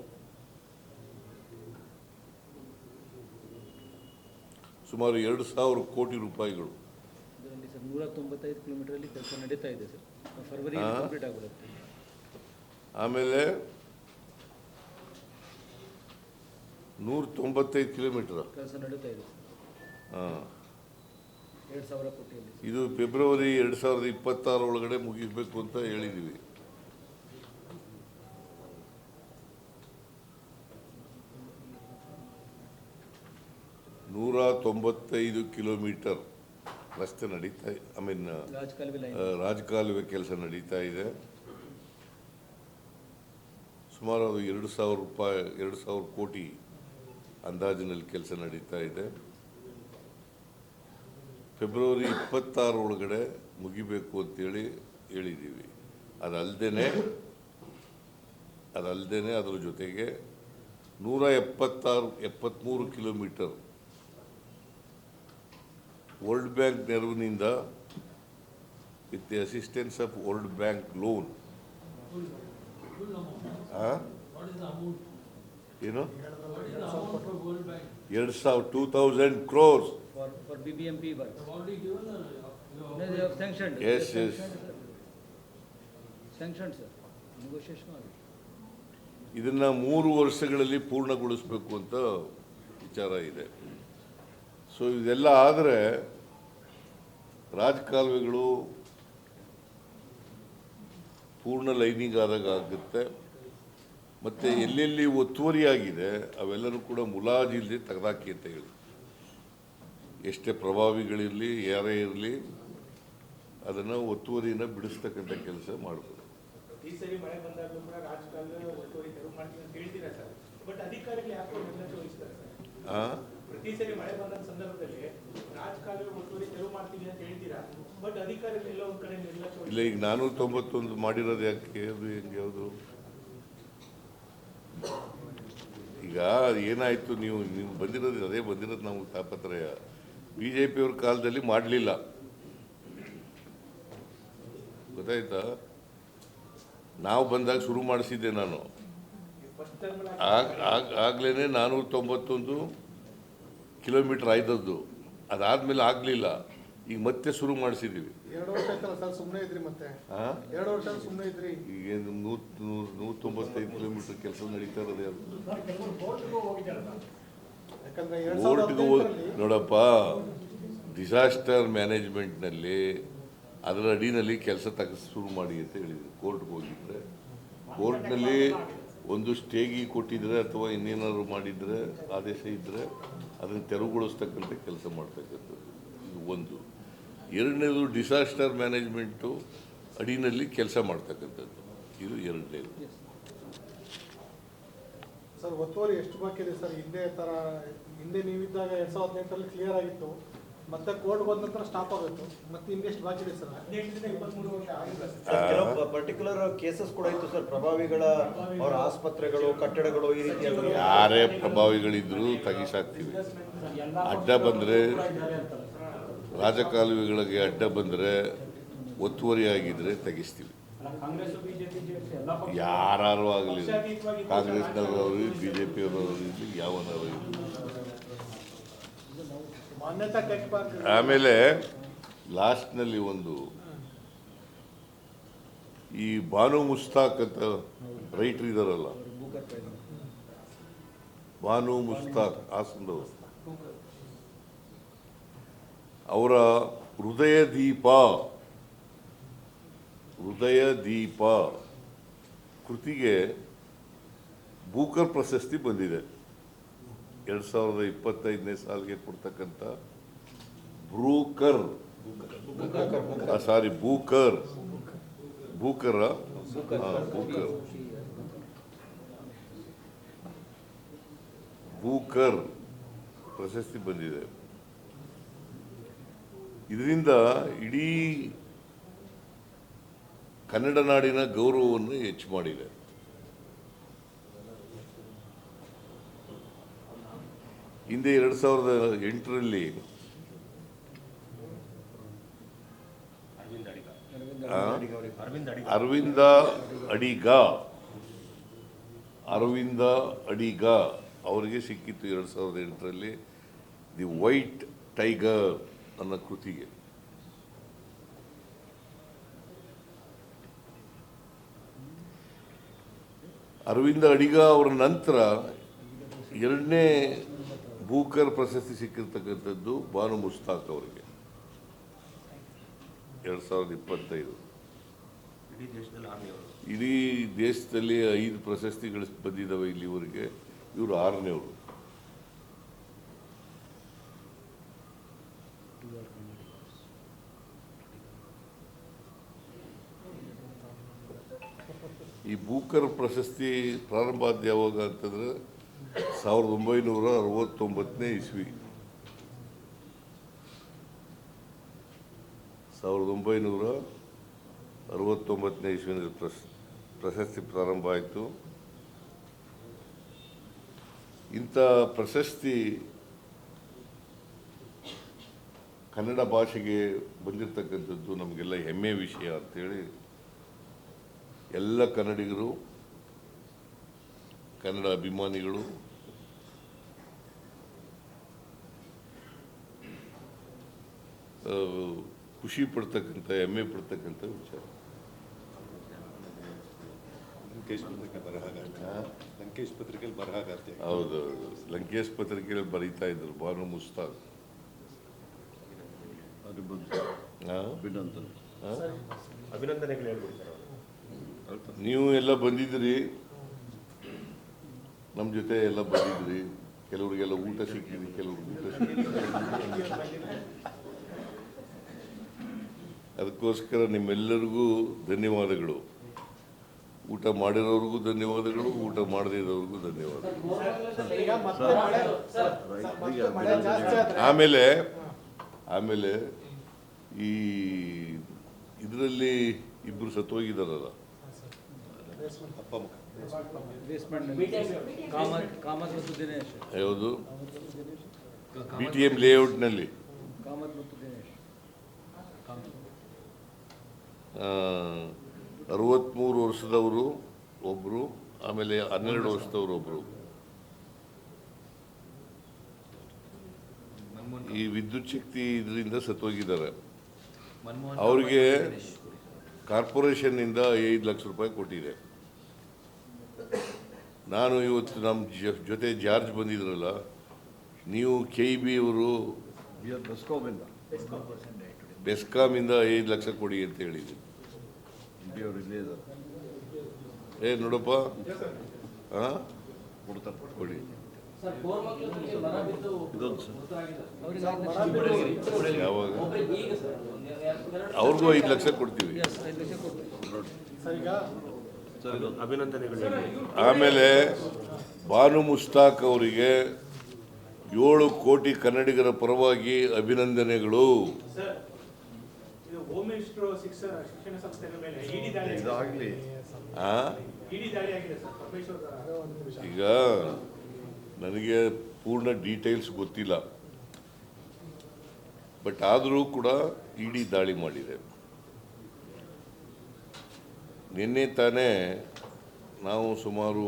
Speaker 2: ಸುಮಾರು 2,000 ಕೋಟಿ ರೂಪಾಯಿಗಳು.
Speaker 3: ಇದರಲ್ಲಿ ಸರ್ 195 ಕಿಲೋಮೀಟರಲ್ಲಿ ಕೆಲಸ ನಡೀತಾ ಇದೆ ಸರ್. ಫೆಬ್ರವರಿ ಕಂಪ್ಲೀಟ್ ಆಗಿಬಿಡುತ್ತೆ.
Speaker 2: ಆಮೇಲೆ 195 ಕಿಲೋಮೀಟರ್
Speaker 3: ಕೆಲಸ ನಡೀತಾ ಇದೆ ಸರ್.
Speaker 2: ಹಾಂ
Speaker 3: 2,000 ಕೋಟಿಯಲ್ಲಿ.
Speaker 2: ಇದು ಫೆಬ್ರವರಿ 2026 ಒಳಗಡೆ ಮುಗಿಸಬೇಕು ಅಂತ ಹೇಳಿದ್ದೀವಿ. ನೂರ 95 ಕಿಲೋಮೀಟರ್ ರಸ್ತೆ ನಡೀತಾ, ರಾಜಕಾಲುವೆ ಕೆಲಸ ನಡೀತಾ ಇದೆ. ಸುಮಾರು ಅದು 2,000 ಕೋಟಿ ಅಂದಾಜಿನಲ್ಲಿ ಕೆಲಸ ನಡೀತಾ ಇದೆ. ಫೆಬ್ರವರಿ 26 ಒಳಗಡೆ ಮುಗಿಬೇಕು ಅಂತೇಳಿ ಹೇಳಿದ್ದೀವಿ. ಅದಲ್ಲದೆ ಅದರ ಜೊತೆಗೆ 173 ಕಿಲೋಮೀಟರ್ ವರ್ಲ್ಡ್ ಬ್ಯಾಂಕ್ ನೆರವಿನಿಂದ with the assistance of world bank loan ಏನು 2,000 crores
Speaker 3: for BBMP work. No, they have sanctioned.
Speaker 2: Yes.
Speaker 3: Sanctioned, sir. Negotiation ಆಗಿದೆ.
Speaker 2: ಇದನ್ನ 3 ವರ್ಷಗಳಲ್ಲಿ ಪೂರ್ಣಗೊಳಿಸಬೇಕು ಅಂತ ವಿಚಾರ ಇದೆ. ಸೊ ಇದೆಲ್ಲ ಆದರೆ ರಾಜಕಾಲುವೆಗಳು ಪೂರ್ಣ ಲೈನಿಂಗ್ ಆದಾಗ ಆಗುತ್ತೆ. ಮತ್ತು ಎಲ್ಲೆಲ್ಲಿ ಒತ್ತುವರಿಯಾಗಿದೆ ಅವೆಲ್ಲರೂ ಕೂಡ ಮುಲಾಜಿಲ್ಲದೆ ತೆಗೆದಾಕಿ ಅಂತ ಹೇಳಿ, ಎಷ್ಟೇ ಪ್ರಭಾವಿಗಳಿರಲಿ ಯಾರೇ ಇರಲಿ ಅದನ್ನು ಒತ್ತುವರಿಯನ್ನು ಬಿಡಿಸ್ತಕ್ಕಂಥ ಕೆಲಸ ಮಾಡಬೇಕು.
Speaker 1: ಈ ಸರಿ ಮಳೆ ಬಂದಾಗಲೂ ಕೂಡ ರಾಜಕಾಲುವೆ ಒತ್ತುವರಿ ತೆರವು ಮಾಡ್ತೀವಿ ಅಂತ ಹೇಳ್ತೀರಾ ಸರ್, ಬಟ್ ಅಧಿಕಾರಿಗಳು ಯಾಕೋ ನಿರ್ಲಕ್ಷ್ಯ ವಹಿಸ್ತಾರೆ ಸರ್? ಪ್ರತಿ ಸರಿ ಮಳೆ ಬಂದ ಸಂದರ್ಭದಲ್ಲಿ ರಾಜಕಾಲುವೆ ಒತ್ತುವರಿ ತೆರವು ಮಾಡ್ತೀವಿ ಅಂತ ಹೇಳ್ತೀರಾ, ಬಟ್ ಅಧಿಕಾರಿಗಳು ಎಲ್ಲ ಒಂದ್ ಕಡೆ ನಿರ್ಲಕ್ಷ್ಯ.
Speaker 2: ಇಲ್ಲ, ಈಗ 491 ಮಾಡಿರೋದು ಯಾಕೆ, ಅದು ಹೆಂಗೆ ಯಾವುದು? ಈಗ ಏನಾಯಿತು, ನೀವು ಬಂದಿರೋದು ಅದೇ ಬಂದಿರೋದು ನಮಗೆ ತಾಪತ್ರಯ. BJP ಅವ್ರ ಕಾಲದಲ್ಲಿ ಮಾಡಲಿಲ್ಲ, ಗೊತ್ತಾಯ್ತಾ? ನಾವು ಬಂದಾಗ ಶುರು ಮಾಡಿಸಿದ್ದೆ ನಾನು. ಆಗ್ಲೇ 491 ಕಿಲೋಮೀಟರ್ ಆಯ್ದದ್ದು. ಅದಾದ್ಮೇಲೆ ಆಗಲಿಲ್ಲ, ಈಗ ಮತ್ತೆ ಶುರು ಮಾಡಿಸಿದ್ದೀವಿ.
Speaker 8: 2 ವರ್ಷ ಆಯ್ತಲ್ಲ ಸರ್, ಸುಮ್ಮನೆ ಇದ್ರಿ ಮತ್ತೆ. 2 ವರ್ಷ ಸುಮ್ಮನೆ ಇದ್ರಿ.
Speaker 2: ಈಗ 195 ಕಿಲೋಮೀಟರ್ ಕೆಲಸ ನಡೀತಾ ಇರೋದು ಯಾರು? ಕೋರ್ಟ್ಗೆ ನೋಡಪ್ಪ, ಡಿಸಾಸ್ಟರ್ ಮ್ಯಾನೇಜ್ಮೆಂಟ್ನಲ್ಲಿ ಅದರ ಅಡಿನಲ್ಲಿ ಕೆಲಸ ಶುರು ಮಾಡಿ ಅಂತ ಹೇಳಿದ್ರು. ಕೋರ್ಟ್ಗೆ ಹೋಗಿದ್ರೆ ಕೋರ್ಟ್ನಲ್ಲಿ ಒಂದು ಸ್ಟೇಗಿ ಕೊಟ್ಟಿದ್ರೆ ಅಥವಾ ಇನ್ನೇನಾದ್ರು ಮಾಡಿದರೆ ಆದೇಶ ಇದ್ದರೆ ಅದನ್ನು ತೆರವುಗೊಳಿಸ್ತಕ್ಕಂಥ ಕೆಲಸ ಮಾಡ್ತಕ್ಕಂಥದ್ದು ಇದು ಒಂದು. ಎರಡನೇದು ಡಿಸಾಸ್ಟರ್ ಮ್ಯಾನೇಜ್ಮೆಂಟು ಅಡಿನಲ್ಲಿ ಕೆಲಸ ಮಾಡ್ತಕ್ಕಂಥದ್ದು, ಇದು ಎರಡನೇದು.
Speaker 8: ಸರ್, ಒತ್ತುವರಿ ಎಷ್ಟು ಬಾಕಿ ಇದೆ ಸರ್? ಹಿಂದೆ ನೀವಿದ್ದಾಗ 2018 ಕ್ಲಿಯರ್ ಆಗಿತ್ತು, ಮತ್ತೆ ಕೋರ್ಟ್ ಬಂದ ನಂತರ ಸ್ಟಾಪ್ ಆಗುತ್ತೆ. ಮತ್ತೆ ಇನ್ನೆಷ್ಟು ಬಾಕಿ ಇದೆ ಸರ್?
Speaker 6: 18 ಕೆಲವು ಪರ್ಟಿಕ್ಯುಲರ್ ಕೇಸಸ್ ಕೂಡ ಇತ್ತು ಸರ್, ಪ್ರಭಾವಿಗಳ ಅವರ ಆಸ್ಪತ್ರೆಗಳು, ಕಟ್ಟಡಗಳು, ಈ ರೀತಿ
Speaker 2: ಯಾರೇ ಪ್ರಭಾವಿಗಳಿದ್ರು ತೆಗಿಸಾಕ್ತೀವಿ. ಅಡ್ಡ ಬಂದರೆ, ರಾಜಕಾಲುವೆಗಳಿಗೆ ಅಡ್ಡ ಬಂದರೆ, ಒತ್ತುವರಿ ಆಗಿದ್ರೆ ತೆಗಿಸ್ತೀವಿ. ಯಾರು ಆಗಲಿ, ಕಾಂಗ್ರೆಸ್ನವರು, BJP ಅವರು ಇರಲಿ, ಯಾವನವರು ಇರಲಿ. ಆಮೇಲೆ ಲಾಸ್ಟ್ನಲ್ಲಿ ಒಂದು ಈ ಬಾನು ಮುಸ್ತಾಕ್ ಅಂತ ರೈಟರ್ ಇದಾರಲ್ಲ, ಬಾನು ಮುಸ್ತಾಕ್ ಹಾಸನದವರು, ಅವರ ಹೃದಯ ದೀಪ ಕೃತಿಗೆ ಬೂಕರ್ ಪ್ರಶಸ್ತಿ ಬಂದಿದೆ. 2025ನೇ ಸಾಲಿಗೆ ಕೊಡ್ತಕ್ಕಂಥ ಬೂಕರ್ ಪ್ರಶಸ್ತಿ ಬಂದಿದೆ. ಇದರಿಂದ ಇಡೀ ಕನ್ನಡ ನಾಡಿನ ಗೌರವವನ್ನು ಹೆಚ್ಚು ಮಾಡಿದೆ. ಹಿಂದೆ 2008ರಲ್ಲಿ ಅರವಿಂದ ಅಡಿಗ ಅವರಿಗೆ ಸಿಕ್ಕಿತ್ತು 2008ರಲ್ಲಿ ದಿ ವೈಟ್ ಟೈಗರ್ ಅನ್ನೋ ಕೃತಿಗೆ. ಅರವಿಂದ ಅಡಿಗ ಅವರ ನಂತರ ಎರಡನೇ ಬೂಕರ್ ಪ್ರಶಸ್ತಿ ಸಿಕ್ಕಿರ್ತಕ್ಕಂಥದ್ದು ಬಾನು ಮುಸ್ತಾಕ್ ಅವರಿಗೆ 2025. ಇಡೀ ದೇಶದಲ್ಲಿ 5 ಪ್ರಶಸ್ತಿಗಳು ಬಂದಿದ್ದಾವೆ ಇಲ್ಲಿವರೆಗೆ. ಇವರು 6ನೇವರು. ಈ ಬೂಕರ್ ಪ್ರಶಸ್ತಿ ಪ್ರಾರಂಭ ಆದ ಯಾವಾಗ ಅಂತಂದ್ರೆ 1969ನೇ ಇಸ್ವಿ. 1969ನೇ ಇಸ್ವಿನಲ್ಲಿ ಪ್ರಶಸ್ತಿ ಪ್ರಾರಂಭ ಆಯಿತು. ಇಂಥ ಪ್ರಶಸ್ತಿ ಕನ್ನಡ ಭಾಷೆಗೆ ಬಂದಿರತಕ್ಕಂಥದ್ದು ನಮಗೆಲ್ಲ ಹೆಮ್ಮೆ ವಿಷಯ ಅಂತೇಳಿ ಎಲ್ಲ ಕನ್ನಡಿಗರು, ಕನ್ನಡ ಅಭಿಮಾನಿಗಳು ಖುಷಿ ಪಡ್ತಕ್ಕಂಥ, ಹೆಮ್ಮೆ ಪಡ್ತಕ್ಕಂಥ ವಿಚಾರ.
Speaker 9: ಲಂಕೇಶ್ ಪತ್ರಿಕೆಯಲ್ಲಿ ಬರಹಾಗಾರ್ತಿ.
Speaker 2: ಹೌದು, ಲಂಕೇಶ್ ಪತ್ರಿಕೆಯಲ್ಲಿ ಬರೀತಾ ಇದ್ರು ಬಾನು ಮುಸ್ತಾಕ್.
Speaker 9: ಅಭಿನಂದನೆಗಳು ಹೇಳ್ಬಿಡ್ತಾರೆ.
Speaker 2: ನೀವು ಎಲ್ಲ ಬಂದಿದ್ರಿ, ನಮ್ಮ ಜೊತೆ ಎಲ್ಲ ಬಂದಿದ್ರಿ. ಕೆಲವರಿಗೆಲ್ಲ ಊಟ ಸಿಕ್ಕಿದ್ರಿ, ಕೆಲವ್ರಿಗೆ ಊಟ ಸಿಕ್ಕಿದ್ರಿ. ಅದಕ್ಕೋಸ್ಕರ ನಿಮ್ಮೆಲ್ಲರಿಗೂ ಧನ್ಯವಾದಗಳು. ಊಟ ಮಾಡಿರೋರಿಗೂ ಧನ್ಯವಾದಗಳು, ಊಟ ಮಾಡದೇ ಇರೋರಿಗೂ ಧನ್ಯವಾದಗಳು.
Speaker 8: ಈಗ ಮತ್ತೆ ಮಳೆ ಜಾಸ್ತಿ ಆದ್ರೆ
Speaker 2: ಆಮೇಲೆ ಈ ಇದರಲ್ಲಿ ಇಬ್ಬರು ಸತ್ತೋಗಿದಾರಲ್ಲ,
Speaker 9: ಅಪ್ಪ ಮುಖ
Speaker 3: ಕಾಮತ್ ಮತ್ತು ದಿನೇಶ್.
Speaker 2: ಯಾವುದು? BTM ಲೇಔಟ್ನಲ್ಲಿ
Speaker 3: ಕಾಮತ್ ಮತ್ತು ದಿನೇಶ್
Speaker 2: 63 ವರ್ಷದವರು ಒಬ್ಬರು, ಆಮೇಲೆ 12 ವರ್ಷದವರು ಒಬ್ಬರು. ಈ ವಿದ್ಯುತ್ ಶಕ್ತಿ ಇದರಿಂದ ಸತ್ತೋಗಿದ್ದಾರೆ. ಅವ್ರಿಗೆ ಕಾರ್ಪೊರೇಷನ್ನಿಂದ 5 ಲಕ್ಷ ರೂಪಾಯಿ ಕೊಟ್ಟಿದೆ. ನಾನು ಇವತ್ತು ನಮ್ಮ ಜೊತೆ ಜಾರ್ಜ್ ಬಂದಿದ್ರಲ್ಲ, ನೀವು KEB ಅವರು ಬೆಸ್ಕಾಮಿಂದ 5 ಲಕ್ಷ ಕೊಡಿ ಅಂತ ಹೇಳಿದ್ರಿ. ನೋಡಪ್ಪ, ಕೊಡಿ. ಯಾವಾಗ? ಅವ್ರಿಗೂ 5 ಲಕ್ಷ ಕೊಡ್ತೀವಿ.
Speaker 9: ಅಭಿನಂದನೆಗಳು.
Speaker 2: ಆಮೇಲೆ ಬಾನು ಮುಸ್ತಾಕ್ ಅವರಿಗೆ 7 ಕೋಟಿ ಕನ್ನಡಿಗರ ಪರವಾಗಿ ಅಭಿನಂದನೆಗಳು.
Speaker 1: ಹೋಮ್ ಮಿನಿಸ್ಟರ್ ಶಿಕ್ಷಣ ಸಂಸ್ಥೆಗಳ ಮೇಲೆ ಇಡಿ ದಾಳಿ
Speaker 9: ಇದಾಗಲಿ.
Speaker 1: ಆಗಿದೆ ಸರ್. ಪರಮೇಶ್ವರ್
Speaker 2: ಈಗ ನನಗೆ ಪೂರ್ಣ ಡೀಟೇಲ್ಸ್ ಗೊತ್ತಿಲ್ಲ, ಬಟ್ ಆದರೂ ಕೂಡ ಇಡಿ ದಾಳಿ ಮಾಡಿದೆ. ನಿನ್ನೆ ತಾನೇ ನಾವು ಸುಮಾರು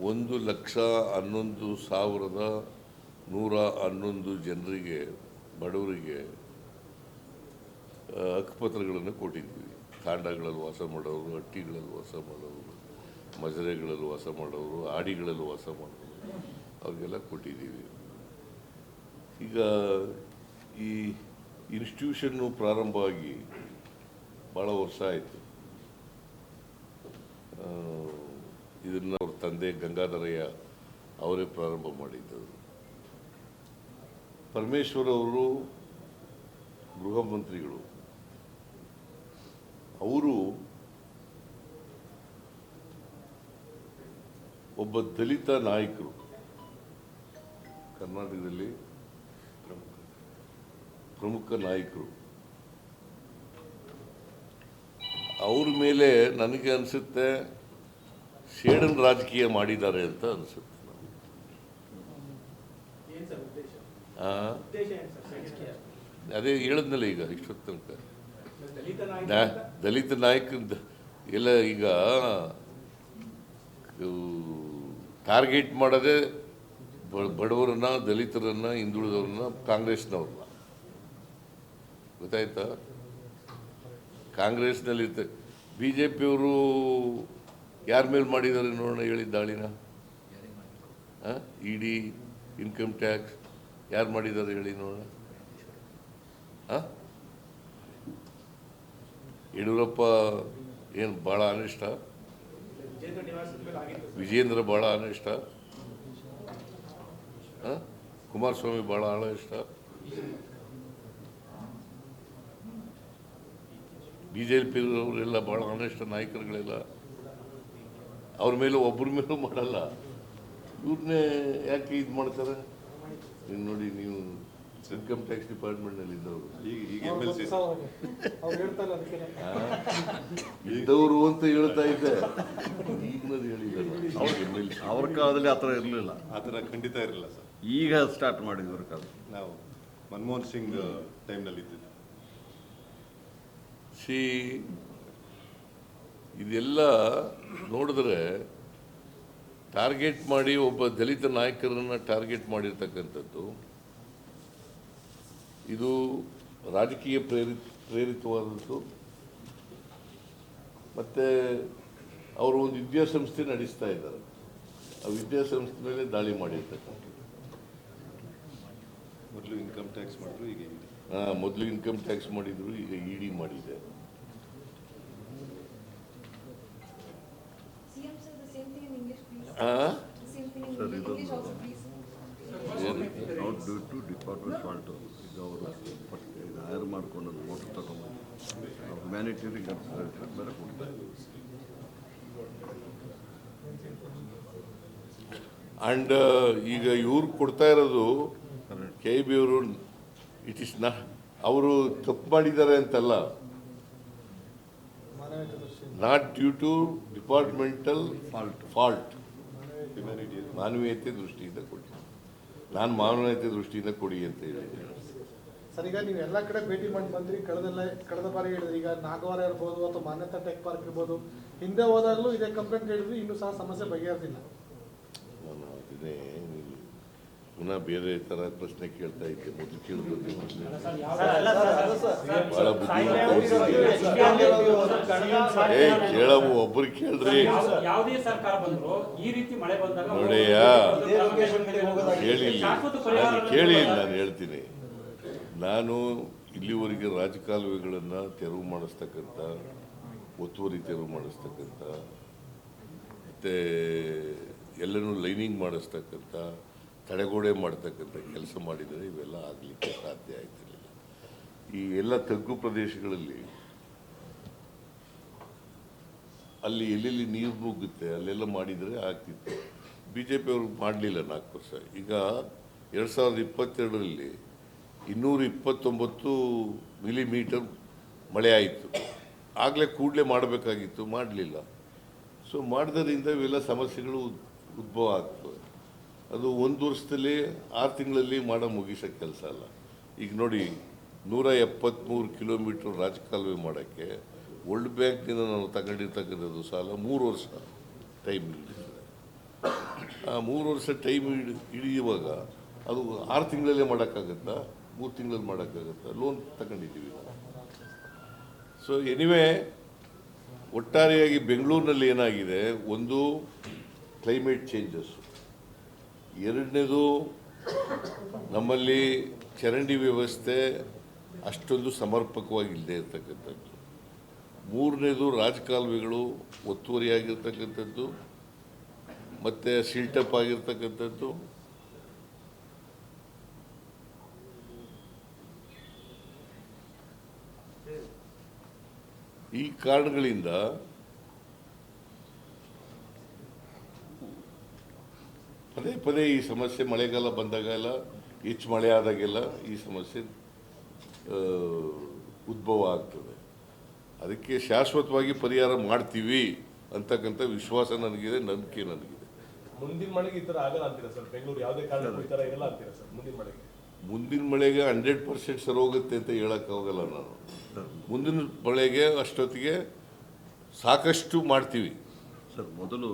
Speaker 2: 1,11,111 ಜನರಿಗೆ, ಬಡವರಿಗೆ ಹಕ್ಕುಪತ್ರಗಳನ್ನು ಕೊಟ್ಟಿದ್ವಿ. ತಾಂಡಗಳಲ್ಲಿ ವಾಸ ಮಾಡೋರು, ಹಟ್ಟಿಗಳಲ್ಲಿ ವಾಸ ಮಾಡೋರು, ಮಜರೆಗಳಲ್ಲಿ ವಾಸ ಮಾಡೋರು, ಆಡಿಗಳಲ್ಲಿ ವಾಸ ಮಾಡೋರು, ಅವ್ರಿಗೆಲ್ಲ ಕೊಟ್ಟಿದ್ದೀವಿ. ಈಗ ಈ ಇನ್ಸ್ಟಿಟ್ಯೂಷನ್ನು ಪ್ರಾರಂಭ ಆಗಿ ಭಾಳ ವರ್ಷ ಆಯಿತು. ಇದನ್ನು ಅವ್ರ ತಂದೆ ಗಂಗಾಧರಯ್ಯ ಅವರೇ ಪ್ರಾರಂಭ ಮಾಡಿದ್ದರು. ಪರಮೇಶ್ವರ್ ಅವರು ಗೃಹ ಮಂತ್ರಿಗಳು. ಅವರು ಒಬ್ಬ ದಲಿತ ನಾಯಕರು, ಕರ್ನಾಟಕದಲ್ಲಿ ಪ್ರಮುಖ ನಾಯಕರು. ಅವ್ರ ಮೇಲೆ ನನಗೆ ಅನಿಸುತ್ತೆ ಸೇಡನ್ ರಾಜಕೀಯ ಮಾಡಿದ್ದಾರೆ ಅಂತ ಅನಿಸುತ್ತೆ.
Speaker 1: ಏನ್ ಸರ್ ಉದ್ದೇಶ? ಉದ್ದೇಶ ಏನ್ ಸರ್?
Speaker 2: ಅದೇ ಹೇಳಿದ್ನಲ್ಲ ಈಗ ಇಷ್ಟೊತ್ತು ತನಕ.
Speaker 1: ದಲಿತ
Speaker 2: ದಲಿತ ನಾಯಕ ಎಲ್ಲ ಈಗ ಟಾರ್ಗೆಟ್ ಮಾಡೋದೇ ಬಡವರನ್ನ, ದಲಿತರನ್ನ, ಹಿಂದುಳಿದವ್ರನ್ನ, ಕಾಂಗ್ರೆಸ್ನವ್ರನ್ನ. ಗೊತ್ತಾಯ್ತಾ? ಕಾಂಗ್ರೆಸ್ನಲ್ಲಿ BJPಯವರು ಯಾರ ಮೇಲೆ ಮಾಡಿದ್ದಾರೆ ನೋಡೋಣ ಹೇಳಿ ದಾಳಿನ? ಇಡಿ, ಇನ್ಕಮ್ ಟ್ಯಾಕ್ಸ್ ಯಾರು ಮಾಡಿದ್ದಾರೆ ಹೇಳಿ ನೋಡೋಣ? ಯಡಿಯೂರಪ್ಪ ಏನು ಭಾಳ ಅನಿಷ್ಟ?
Speaker 1: ವಿಜೇಂದ್ರ ನಿವಾಸದ ಮೇಲೆ ಆಗಿತ್ತು ಸರ್.
Speaker 2: ವಿಜೇಂದ್ರ ಭಾಳ ಅನಿಷ್ಟ? ಕುಮಾರಸ್ವಾಮಿ ಭಾಳ ಅನಿಷ್ಟ? BJP ಅವರೆಲ್ಲ ಭಾಳ ಅನಿಷ್ಟ ನಾಯಕರುಗಳೆಲ್ಲ. ಅವ್ರ ಮೇಲೆ ಒಬ್ಬರ ಮೇಲೂ ಮಾಡಲ್ಲ, ಇವ್ರನ್ನೇ ಯಾಕೆ ಇದು ಮಾಡ್ತಾರೆ? ನೀವು ನೋಡಿ, ನೀವು ಇನ್ಕಮ್ ಟ್ಯಾಕ್ಸ್ ಡಿಪಾರ್ಟ್ಮೆಂಟ್ನಲ್ಲಿ ಇದ್ದವರು,
Speaker 9: ಈಗ MLC
Speaker 8: ಅವ್ರು ಹೇಳ್ತಾರೆ ಅದಕ್ಕೆ
Speaker 2: ಇದ್ದವರು ಅಂತ ಹೇಳ್ತಾ ಇದ್ದೆ, ಈಗಿನದು ಹೇಳಿಲ್ಲ.
Speaker 4: ಅವ್ರ ಕಾಲದಲ್ಲಿ ಆ ಥರ ಇರಲಿಲ್ಲ,
Speaker 9: ಆ ಥರ ಖಂಡಿತ ಇರಲಿಲ್ಲ ಸರ್.
Speaker 4: ಈಗ ಸ್ಟಾರ್ಟ್ ಮಾಡಿದ್ರು ಕಾಲ.
Speaker 9: ನಾವು ಮನಮೋಹನ್ ಸಿಂಗ್ ಟೈಮ್ನಲ್ಲಿ ಇದ್ದಿದ್ದು.
Speaker 2: ಇದೆಲ್ಲ ನೋಡಿದ್ರೆ ಟಾರ್ಗೆಟ್ ಮಾಡಿ ಒಬ್ಬ ದಲಿತ ನಾಯಕರನ್ನು ಟಾರ್ಗೆಟ್ ಮಾಡಿರ್ತಕ್ಕಂಥದ್ದು, ಇದು ರಾಜಕೀಯ ಪ್ರೇರಿತವಾದದ್ದು. ಮತ್ತು ಅವರು ಒಂದು ವಿದ್ಯಾಸಂಸ್ಥೆ ನಡೆಸ್ತಾ ಇದ್ದಾರೆ, ಆ ವಿದ್ಯಾಸಂಸ್ಥೆ ಮೇಲೆ ದಾಳಿ ಮಾಡಿರ್ತಕ್ಕಂಥದ್ದು.
Speaker 9: ಮೊದಲು ಇನ್ಕಮ್ ಟ್ಯಾಕ್ಸ್ ಮಾಡಿದ್ರು, ಈಗ ಇಡಿ.
Speaker 2: ಮೊದಲು ಇನ್ಕಮ್ ಟ್ಯಾಕ್ಸ್ ಮಾಡಿದ್ರು, ಈಗ ಇಡಿ ಮಾಡಿದೆ.
Speaker 4: ಸರ್, ಇದು not due to department fault. ಈಗ ಅವರು ಇದು ಹೈರ್ ಮಾಡ್ಕೊಂಡು ಮೋಟರ್ ತಗೊಂಡು ಹ್ಯುಮ್ಯಾನಿಟೇರಿಯನ್ ಕನ್ಸಿಡರೇಷನ್ ಬೇರೆ ಕೊಡ್ತಾರೆ.
Speaker 2: ಆ್ಯಂಡ್ ಈಗ ಇವ್ರು ಕೊಡ್ತಾ ಇರೋದು KIB ಅವರು, ಇಟ್ ಇಸ್ ನಾ ಅವರು ತಪ್ಪು ಮಾಡಿದ್ದಾರೆ ಅಂತಲ್ಲ, not due to departmental fault, ಮಾನವೀಯತೆ ದೃಷ್ಟಿಯಿಂದ ಕೊಡಿ. ನಾನು ಮಾನವೀಯತೆ ದೃಷ್ಟಿಯಿಂದ ಕೊಡಿ ಅಂತ ಹೇಳಿದ್ದೀನಿ.
Speaker 8: ಸರ್, ಈಗ ನೀವು ಎಲ್ಲ ಕಡೆ ಭೇಟಿ ಮಾಡಿ ಬಂದ್ರಿ, ಕಳೆದ ಬಾರಿ ಹೇಳಿದ್ರಿ. ಈಗ ನಾಗವಾರ ಇರ್ಬೋದು ಅಥವಾ ಮಾನ್ಯತಾ ಟೆಕ್ ಪಾರ್ಕ್ ಇರ್ಬೋದು, ಹಿಂದೆ ಹೋದಾಗಲೂ ಇದೇ ಕಂಪ್ಲೇಂಟ್ ಹೇಳಿದ್ವಿ, ಇನ್ನೂ ಸಹ ಸಮಸ್ಯೆ ಬಗೆಹರಿದಿಲ್ಲ.
Speaker 2: ನಾನು ಇದನ್ನೇ ಪುನಃ ಬೇರೆ ಥರ ಪ್ರಶ್ನೆ ಕೇಳ್ತಾ ಇದ್ದೆ, ಮೊದಲು ಕೇಳಿದ್ರು ಭಾಳ ಕೇಳವು ಒಬ್ರು ಕೇಳ್ರಿ.
Speaker 10: ಯಾವುದೇ ಸರ್ಕಾರ ಬಂದ್ರು ಈ ರೀತಿ ಮಳೆ ಬಂದಾಗ
Speaker 2: ನೋಡಿಯ ಕೇಳಿ ನಾನು ಹೇಳ್ತೀನಿ. ನಾನು ಇಲ್ಲಿವರೆಗೆ ರಾಜಕಾಲುವೆಗಳನ್ನು ತೆರವು ಮಾಡಿಸ್ತಕ್ಕಂಥ, ಒತ್ತುವರಿ ತೆರವು ಮಾಡಿಸ್ತಕ್ಕಂಥ, ಮತ್ತು ಎಲ್ಲನೂ ಲೈನಿಂಗ್ ಮಾಡಿಸ್ತಕ್ಕಂಥ, ತಡೆಗೋಡೆ ಮಾಡ್ತಕ್ಕಂಥ ಕೆಲಸ ಮಾಡಿದರೆ ಇವೆಲ್ಲ ಆಗಲಿಕ್ಕೆ ಸಾಧ್ಯ ಆಯ್ತಿರಲಿಲ್ಲ. ಈ ಎಲ್ಲ ತಗ್ಗು ಪ್ರದೇಶಗಳಲ್ಲಿ ಅಲ್ಲಿ ಎಲ್ಲೆಲ್ಲಿ ನೀರು ನುಗ್ಗುತ್ತೆ ಅಲ್ಲೆಲ್ಲ ಮಾಡಿದರೆ ಆಗ್ತಿತ್ತು. BJP ಅವರು ಮಾಡಲಿಲ್ಲ 4 ವರ್ಷ. ಈಗ 2022ರಲ್ಲಿ 229 ಮಿಲಿಮೀಟರ್ ಮಳೆ ಆಯಿತು. ಆಗಲೇ ಕೂಡಲೇ ಮಾಡಬೇಕಾಗಿತ್ತು, ಮಾಡಲಿಲ್ಲ. ಸೊ ಮಾಡಿದ್ರಿಂದ ಇವೆಲ್ಲ ಸಮಸ್ಯೆಗಳು ಉದ್ಭವ ಆಗ್ತವೆ. ಅದು 1 ವರ್ಷದಲ್ಲಿ 6 ತಿಂಗಳಲ್ಲಿ ಮಾಡೋ ಮುಗಿಸೋ ಕೆಲಸ ಅಲ್ಲ. ಈಗ ನೋಡಿ, 173 ಕಿಲೋಮೀಟರ್ ರಾಜಕಾಲುವೆ ಮಾಡೋಕ್ಕೆ ವರ್ಲ್ಡ್ ಬ್ಯಾಂಕ್ನಿಂದ ನಾವು ತಗೊಂಡಿರ್ತಕ್ಕಂಥದ್ದು ಸಾಲ 3 ವರ್ಷ ಟೈಮ್ ಹಿಡಿದಿದೆ. ಆ 3 ವರ್ಷ ಟೈಮ್ ಹಿಡಿಯುವಾಗ ಅದು 6 ತಿಂಗಳಲ್ಲೇ ಮಾಡೋಕ್ಕಾಗತ್ತಾ? 3 ತಿಂಗಳಲ್ಲಿ ಮಾಡೋಕ್ಕಾಗತ್ತಾ? ಲೋನ್ ತಗೊಂಡಿದ್ದೀವಿ ನಾವು. ಸೊ ಎನಿವೇ, ಒಟ್ಟಾರೆಯಾಗಿ ಬೆಂಗಳೂರಿನಲ್ಲಿ ಏನಾಗಿದೆ, ಒಂದು ಕ್ಲೈಮೇಟ್ ಚೇಂಜಸ್, ಎರಡನೇದು ನಮ್ಮಲ್ಲಿ ಚರಂಡಿ ವ್ಯವಸ್ಥೆ ಅಷ್ಟೊಂದು ಸಮರ್ಪಕವಾಗಿ ಇಲ್ಲದೆ ಇರತಕ್ಕಂಥದ್ದು, ಮೂರನೇದು ರಾಜಕಾಲುವೆಗಳು ಒತ್ತುವರಿಯಾಗಿರ್ತಕ್ಕಂಥದ್ದು ಮತ್ತು ಸಿಲ್ಟಪ್ ಆಗಿರ್ತಕ್ಕಂಥದ್ದು, ಈ ಕಾರಣಗಳಿಂದ ಪದೇ ಪದೇ ಈ ಸಮಸ್ಯೆ ಮಳೆಗಾಲ ಬಂದಾಗೆಲ್ಲ, ಹೆಚ್ಚು ಮಳೆ ಆದಾಗೆಲ್ಲ ಈ ಸಮಸ್ಯೆ ಉದ್ಭವ ಆಗ್ತದೆ. ಅದಕ್ಕೆ ಶಾಶ್ವತವಾಗಿ ಪರಿಹಾರ ಮಾಡ್ತೀವಿ ಅಂತಕ್ಕಂಥ ವಿಶ್ವಾಸ ನನಗಿದೆ, ನಂಬಿಕೆ ನನಗಿದೆ.
Speaker 5: ಮುಂದಿನ ಮಳೆಗೆ ಈ ಥರ ಆಗಲ್ಲ ಅಂತೀರಾ ಸರ್? ಬೆಂಗಳೂರು ಯಾವುದೇ ಕಾರಣಕ್ಕೂ ಈ ಥರ ಇರಲ್ಲ ಅಂತೀರಾ ಸರ್? ಮುಂದಿನ ಮಳೆಗೆ 100% ಸರಿ ಹೋಗುತ್ತೆ ಅಂತ ಹೇಳೋಕ್ಕಾಗಲ್ಲ ನಾನು. ಮುಂದಿನ ಮಳೆಗೆ ಅಷ್ಟೊತ್ತಿಗೆ ಸಾಕಷ್ಟು ಮಾಡ್ತೀವಿ
Speaker 4: ಸರ್. ಮೊದಲು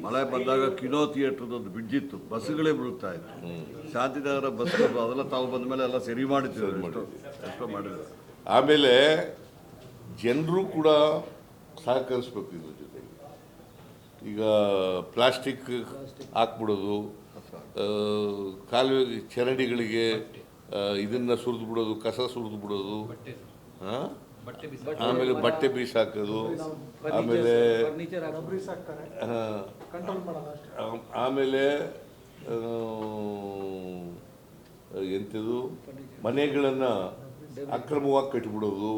Speaker 4: ಮಳೆ ಬಂದಾಗ ಕಿನೋ ಥಿಯೇಟ್ರದೊಂದು ಬ್ರಿಡ್ಜ್ ಇತ್ತು, ಬಸ್ಗಳೇ ಬೀಳ್ತಾ ಇತ್ತು. ಶಾಂತಿನಗರ ಬಸ್ ಅದೆಲ್ಲ ತಾವು ಬಂದ ಮೇಲೆ ಎಲ್ಲ ಸರಿ ಮಾಡಿದ್ದೀವಿ, ಎಷ್ಟೋ ಮಾಡಿದ್ರು.
Speaker 2: ಆಮೇಲೆ ಜನರು ಕೂಡ ಸಹಕರಿಸ್ಬೇಕು ಇದ್ರ ಜೊತೆಗೆ. ಈಗ ಪ್ಲಾಸ್ಟಿಕ್ ಹಾಕ್ಬಿಡೋದು, ಕಾಲುವೆ ಚರಂಡಿಗಳಿಗೆ ಇದನ್ನು ಸುರಿದು ಬಿಡೋದು, ಕಸ ಸುರಿದು ಬಿಡೋದು,
Speaker 7: ಬಟ್ಟೆ ಬಿಸಿ
Speaker 2: ಆಮೇಲೆ ಬಟ್ಟೆ ಬೀಸಾಕೋದು, ಆಮೇಲೆ
Speaker 3: ಫರ್ನಿಚರ್
Speaker 8: ರಬ್ರೀಸ್ ಹಾಕ್ತಾರೆ, ಕಂಟ್ರೋಲ್ ಮಾಡೋದು ಅಷ್ಟೇ.
Speaker 2: ಆಮೇಲೆ ಎಂಥದ್ದು ಮನೆಗಳನ್ನು ಅಕ್ರಮವಾಗಿ ಕಟ್ಟಿಬಿಡೋದು,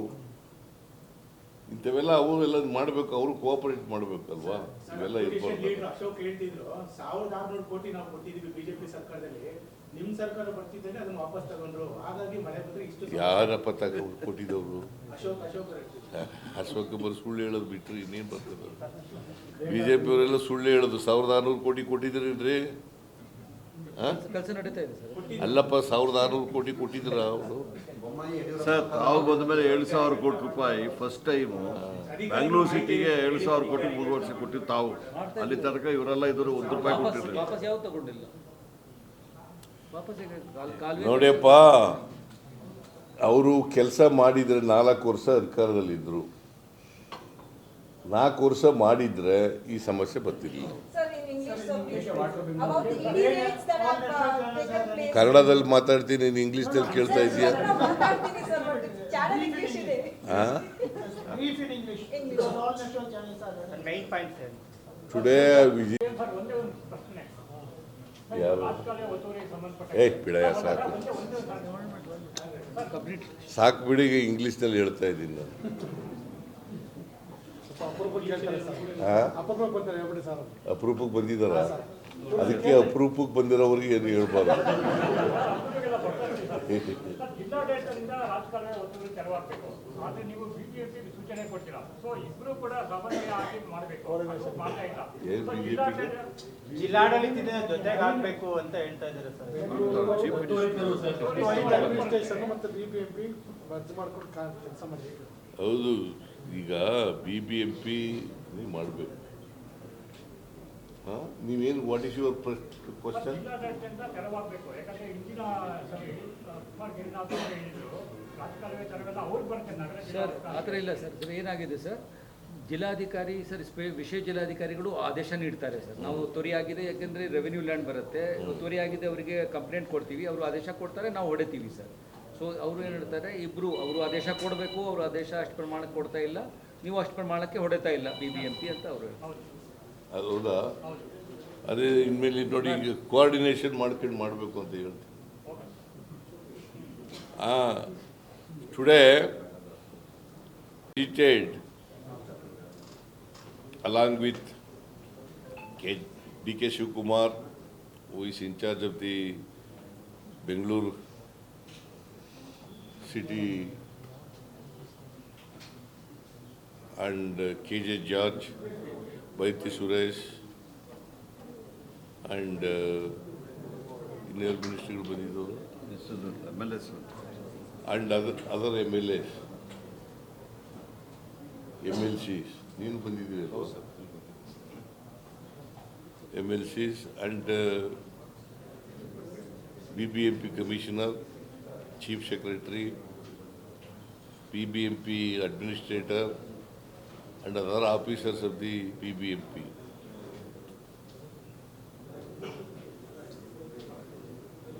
Speaker 2: ಇಂಥವೆಲ್ಲ ಅವರೆಲ್ಲ ಮಾಡಬೇಕು. ಅವರು ಕೋಆಪರೇಟ್ ಮಾಡಬೇಕಲ್ವಾ, ಇವೆಲ್ಲ ಇರ್ಬಾರ್ದು.
Speaker 1: ಲೀಡರ್ ಅಶೋಕ್ ಹೇಳ್ತಿದ್ರು 1600 ಕೋಟಿ ನಾವು ಕೊಟ್ಟಿದ್ದೀವಿ ಬಿಜೆಪಿ ಸರ್ಕಾರದಲ್ಲಿ, ನಿಮ್ ಸರ್ಕಾರ ಬರ್ತಿದ್ದೇನೆ ಅದನ್ನ ವಾಪಸ್ ತಗೊಂಡ್ರು, ಹಾಗಾಗಿ ಮಳೆ ಬಂದ್ರೆ ಇಷ್ಟು.
Speaker 2: ಯಾರಪ್ಪ ಕೊಟ್ಟಿದ್ದವರು?
Speaker 1: ಅಶೋಕ್
Speaker 2: ಅಶೋಕ್ ಬರೋ ಸುಳ್ಳು ಹೇಳೋದು ಬಿಟ್ಟರೆ ಇನ್ನೇನು ಬರ್ತದೆ? BJP ಅವರೆಲ್ಲ ಸುಳ್ಳು ಹೇಳೋದು. 1600 ಕೋಟಿ ಕೊಟ್ಟಿದ್ದೀರೇನ್ರಿ?
Speaker 3: ಕೆಲಸ ನಡೀತಾ ಇದೆ ಸರ್.
Speaker 2: ಅಲ್ಲಪ್ಪ, 1600 ಕೋಟಿ ಕೊಟ್ಟಿದ್ರ ಅವರು?
Speaker 4: ಸರ್ ತಾವು ಬಂದ ಮೇಲೆ 7,000 ಕೋಟಿ ರೂಪಾಯಿ ಫಸ್ಟ್ ಟೈಮು ಬ್ಯಾಂಗ್ಳೂರು ಸಿಟಿಗೆ 7,000 ಕೋಟಿ 3 ವರ್ಷ ಕೊಟ್ಟಿದ್ದು ತಾವು. ಅಲ್ಲಿ ತನಕ ಇವರೆಲ್ಲ ಇದ್ರು ₹1 ಕೊಟ್ಟಿರಲಿಲ್ಲ.
Speaker 3: ವಾಪಸ್ ಯಾವ್ದು ತಗೊಂಡಿಲ್ಲ. ವಾಪಸ್ ಕಾಲುವೆ
Speaker 2: ನೋಡಿಯಪ್ಪ, ಅವರು ಕೆಲಸ ಮಾಡಿದರೆ 4 ವರ್ಷ ಅಧಿಕಾರದಲ್ಲಿದ್ದರು. 4 ವರ್ಷ ಮಾಡಿದರೆ ಈ ಸಮಸ್ಯೆ ಬರ್ತಿರಲಿಲ್ಲ. ಕನ್ನಡದಲ್ಲಿ ಮಾತಾಡ್ತೀನಿ, ನೀನು ಇಂಗ್ಲೀಷ್ನಲ್ಲಿ ಕೇಳ್ತಾ ಇದೀಯಾ? ಟುಡೇ ವಿಜಿಟ್
Speaker 10: ಒಂದೇ ಒಂದು ಪ್ರಶ್ನೆ
Speaker 2: ಯಾರು?
Speaker 10: ರಾಜಕಾಲುವೆ ಒತ್ತುವರಿಗೆ ಸಂಬಂಧಪಟ್ಟ
Speaker 2: ಬಿಡಯ್ಯ, ಸಾಕು ಸಾಕು ಬಿಡಿ. ಈಗ ಇಂಗ್ಲೀಷ್ನಲ್ಲಿ ಹೇಳ್ತಾ ಇದ್ದೀನಿ ನಾನು.
Speaker 8: ಅಪರೂಪಕ್ಕೆ ಹೇಳ್ತಾರೆ ಸರ್. ಅಪರೂಪಕ್ಕೆ ಬಂದರೆ ಹೇಳ್ಬಿಡಿ ಸರ್.
Speaker 2: ಅಪರೂಪಕ್ಕೆ ಬಂದಿದ್ದಾರ? ಅದಕ್ಕೆ ಅಪರೂಪಕ್ಕೆ ಬಂದಿರೋವ್ರಿಗೆ ಏನು ಹೇಳ್ಬಾರ್ದು.
Speaker 10: ಜಿಲ್ಲಾಡಳಿತದಿಂದ ರಾಜಕಾಲುವೆ ಒತ್ತುವರಿ ತೆರವಾಗಬೇಕು, ಆದ್ರೆ ನೀವು ಬಿಜೆಪಿ ಸೂಚನೆ ಕೊಡ್ತೀರಾ. ಸೊ ಇಬ್ರು ಕೂಡ ಸಮನ್ವಯ ಆಗಿ ಮಾಡಬೇಕು, ಮಾಡ್ತಾ ಇಲ್ಲ.
Speaker 2: ಏನು ಬಿಜೆಪಿಗೆ?
Speaker 1: ಜಿಲ್ಲಾಡಳಿತದ ಜೊತೆಗೆ ಆಗ್ಬೇಕು ಅಂತ ಹೇಳ್ತಾ ಇದ್ದಾರೆ ಸರ್.
Speaker 8: ಅಡ್ಮಿನಿಸ್ಟ್ರೇಷನ್ ಮತ್ತು BBMP ಮರ್ಜ್ ಮಾಡ್ಕೊಂಡು ಕೆಲಸ ಮಾಡಿ.
Speaker 2: ಹೌದು, ಈಗ BBMP ಮಾಡಬೇಕು. ನೀವೇನು, ವಾಟ್ ಈಸ್ ಯುವರ್ ಕ್ವಶನ್?
Speaker 10: ಜಿಲ್ಲಾಡಳಿತದಿಂದ ತೆರವಾಗಬೇಕು, ಯಾಕಂದ್ರೆ ಇಂದಿನ ಸಭೆ ಕುಮಾರ್ ಗಿರಿನಾಥ್ ಅವರು ಹೇಳಿದ್ರು ರಾಜಕಾಲುವೆ ತೆರವೆಲ್ಲ ಅವ್ರು ಬರುತ್ತೆ ನಗರ.
Speaker 3: ಸರ್ ಆ ಥರ ಇಲ್ಲ ಸರ್. ಏನಾಗಿದೆ ಸರ್, ಜಿಲ್ಲಾಧಿಕಾರಿ ಸರ್, ವಿಶೇಷ ಜಿಲ್ಲಾಧಿಕಾರಿಗಳು ಆದೇಶ ನೀಡ್ತಾರೆ ಸರ್. ನಾವು ತ್ವರಿಯಾಗಿದೆ, ಯಾಕೆಂದರೆ ರೆವೆನ್ಯೂ ಲ್ಯಾಂಡ್ ಬರುತ್ತೆ, ತ್ವರಿಯಾಗಿದೆ ಅವರಿಗೆ ಕಂಪ್ಲೇಂಟ್ ಕೊಡ್ತೀವಿ, ಅವರು ಆದೇಶ ಕೊಡ್ತಾರೆ, ನಾವು ಹೊಡಿತೀವಿ ಸರ್. ಸೊ ಅವರು ಏನು ಹೇಳ್ತಾರೆ, ಇಬ್ಬರು ಅವರು ಆದೇಶ ಕೊಡಬೇಕು, ಅವರು ಆದೇಶ ಅಷ್ಟು ಪ್ರಮಾಣಕ್ಕೆ ಕೊಡ್ತಾ ಇಲ್ಲ, ನೀವು ಅಷ್ಟು ಪ್ರಮಾಣಕ್ಕೆ ಹೊಡಿತಾ ಇಲ್ಲ BBMP ಅಂತ ಅವರು ಹೇಳ್ತಾರೆ.
Speaker 2: ಹೌದಾ? ಅದೇ ಇನ್ಮೇಲೆ ನೋಡಿ, ಈಗ ಕೋಆರ್ಡಿನೇಷನ್ ಮಾಡ್ಕೊಂಡು ಮಾಡಬೇಕು ಅಂತ ಹೇಳ್ತೀನಿ. Today visited along with DK Shivkumar, who is in charge of the Bangalore city, and KJ George, Baiti Suresh, and ಇನ್ನೇನು ಮಿನಿಸ್ಟ್ರಿಗಳು ಬಂದಿದ್ದವರು,
Speaker 4: MLS
Speaker 2: and other MLAs, MLCs. ನೀನು ಬಂದಿದ್ದೀವಿ, MLCs and BBMP Commissioner, Chief Secretary, BBMP Administrator, and other officers of the BBMP.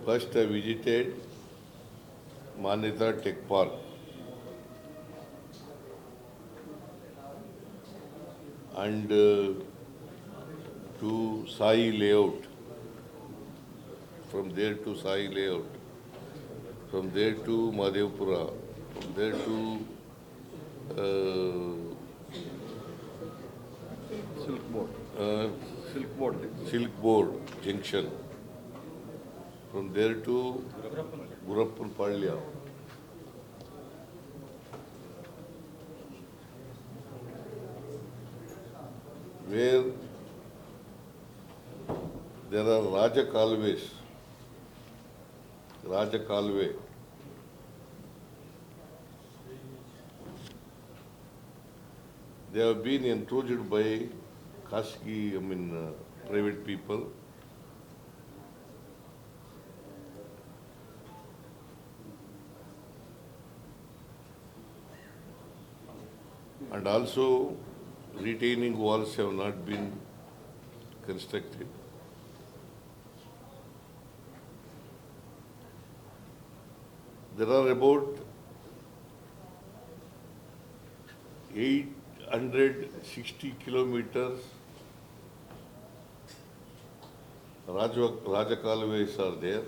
Speaker 2: First, I visited Manyata Tech Park, and to Sai Layout, from there to Sai Layout, from there to Madhevpura, from there to Silk Board Junction, from there to Gurappan Palya. Where there are Raja Kalves, Raja Kalve, they have been intruded by private people. And also retaining walls have not been constructed. There are about 860 kilometers Rajakalways are there,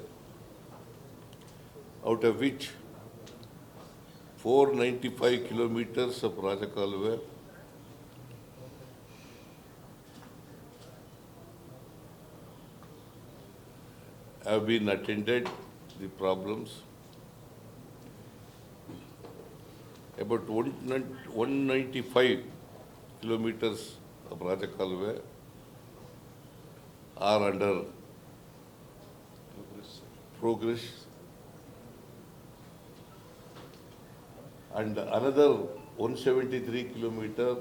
Speaker 2: out of which 495 kilometers of Rajakalway have been attended the problems. About 195 kilometers of Rajakalway are under progress, and another 173 kilometer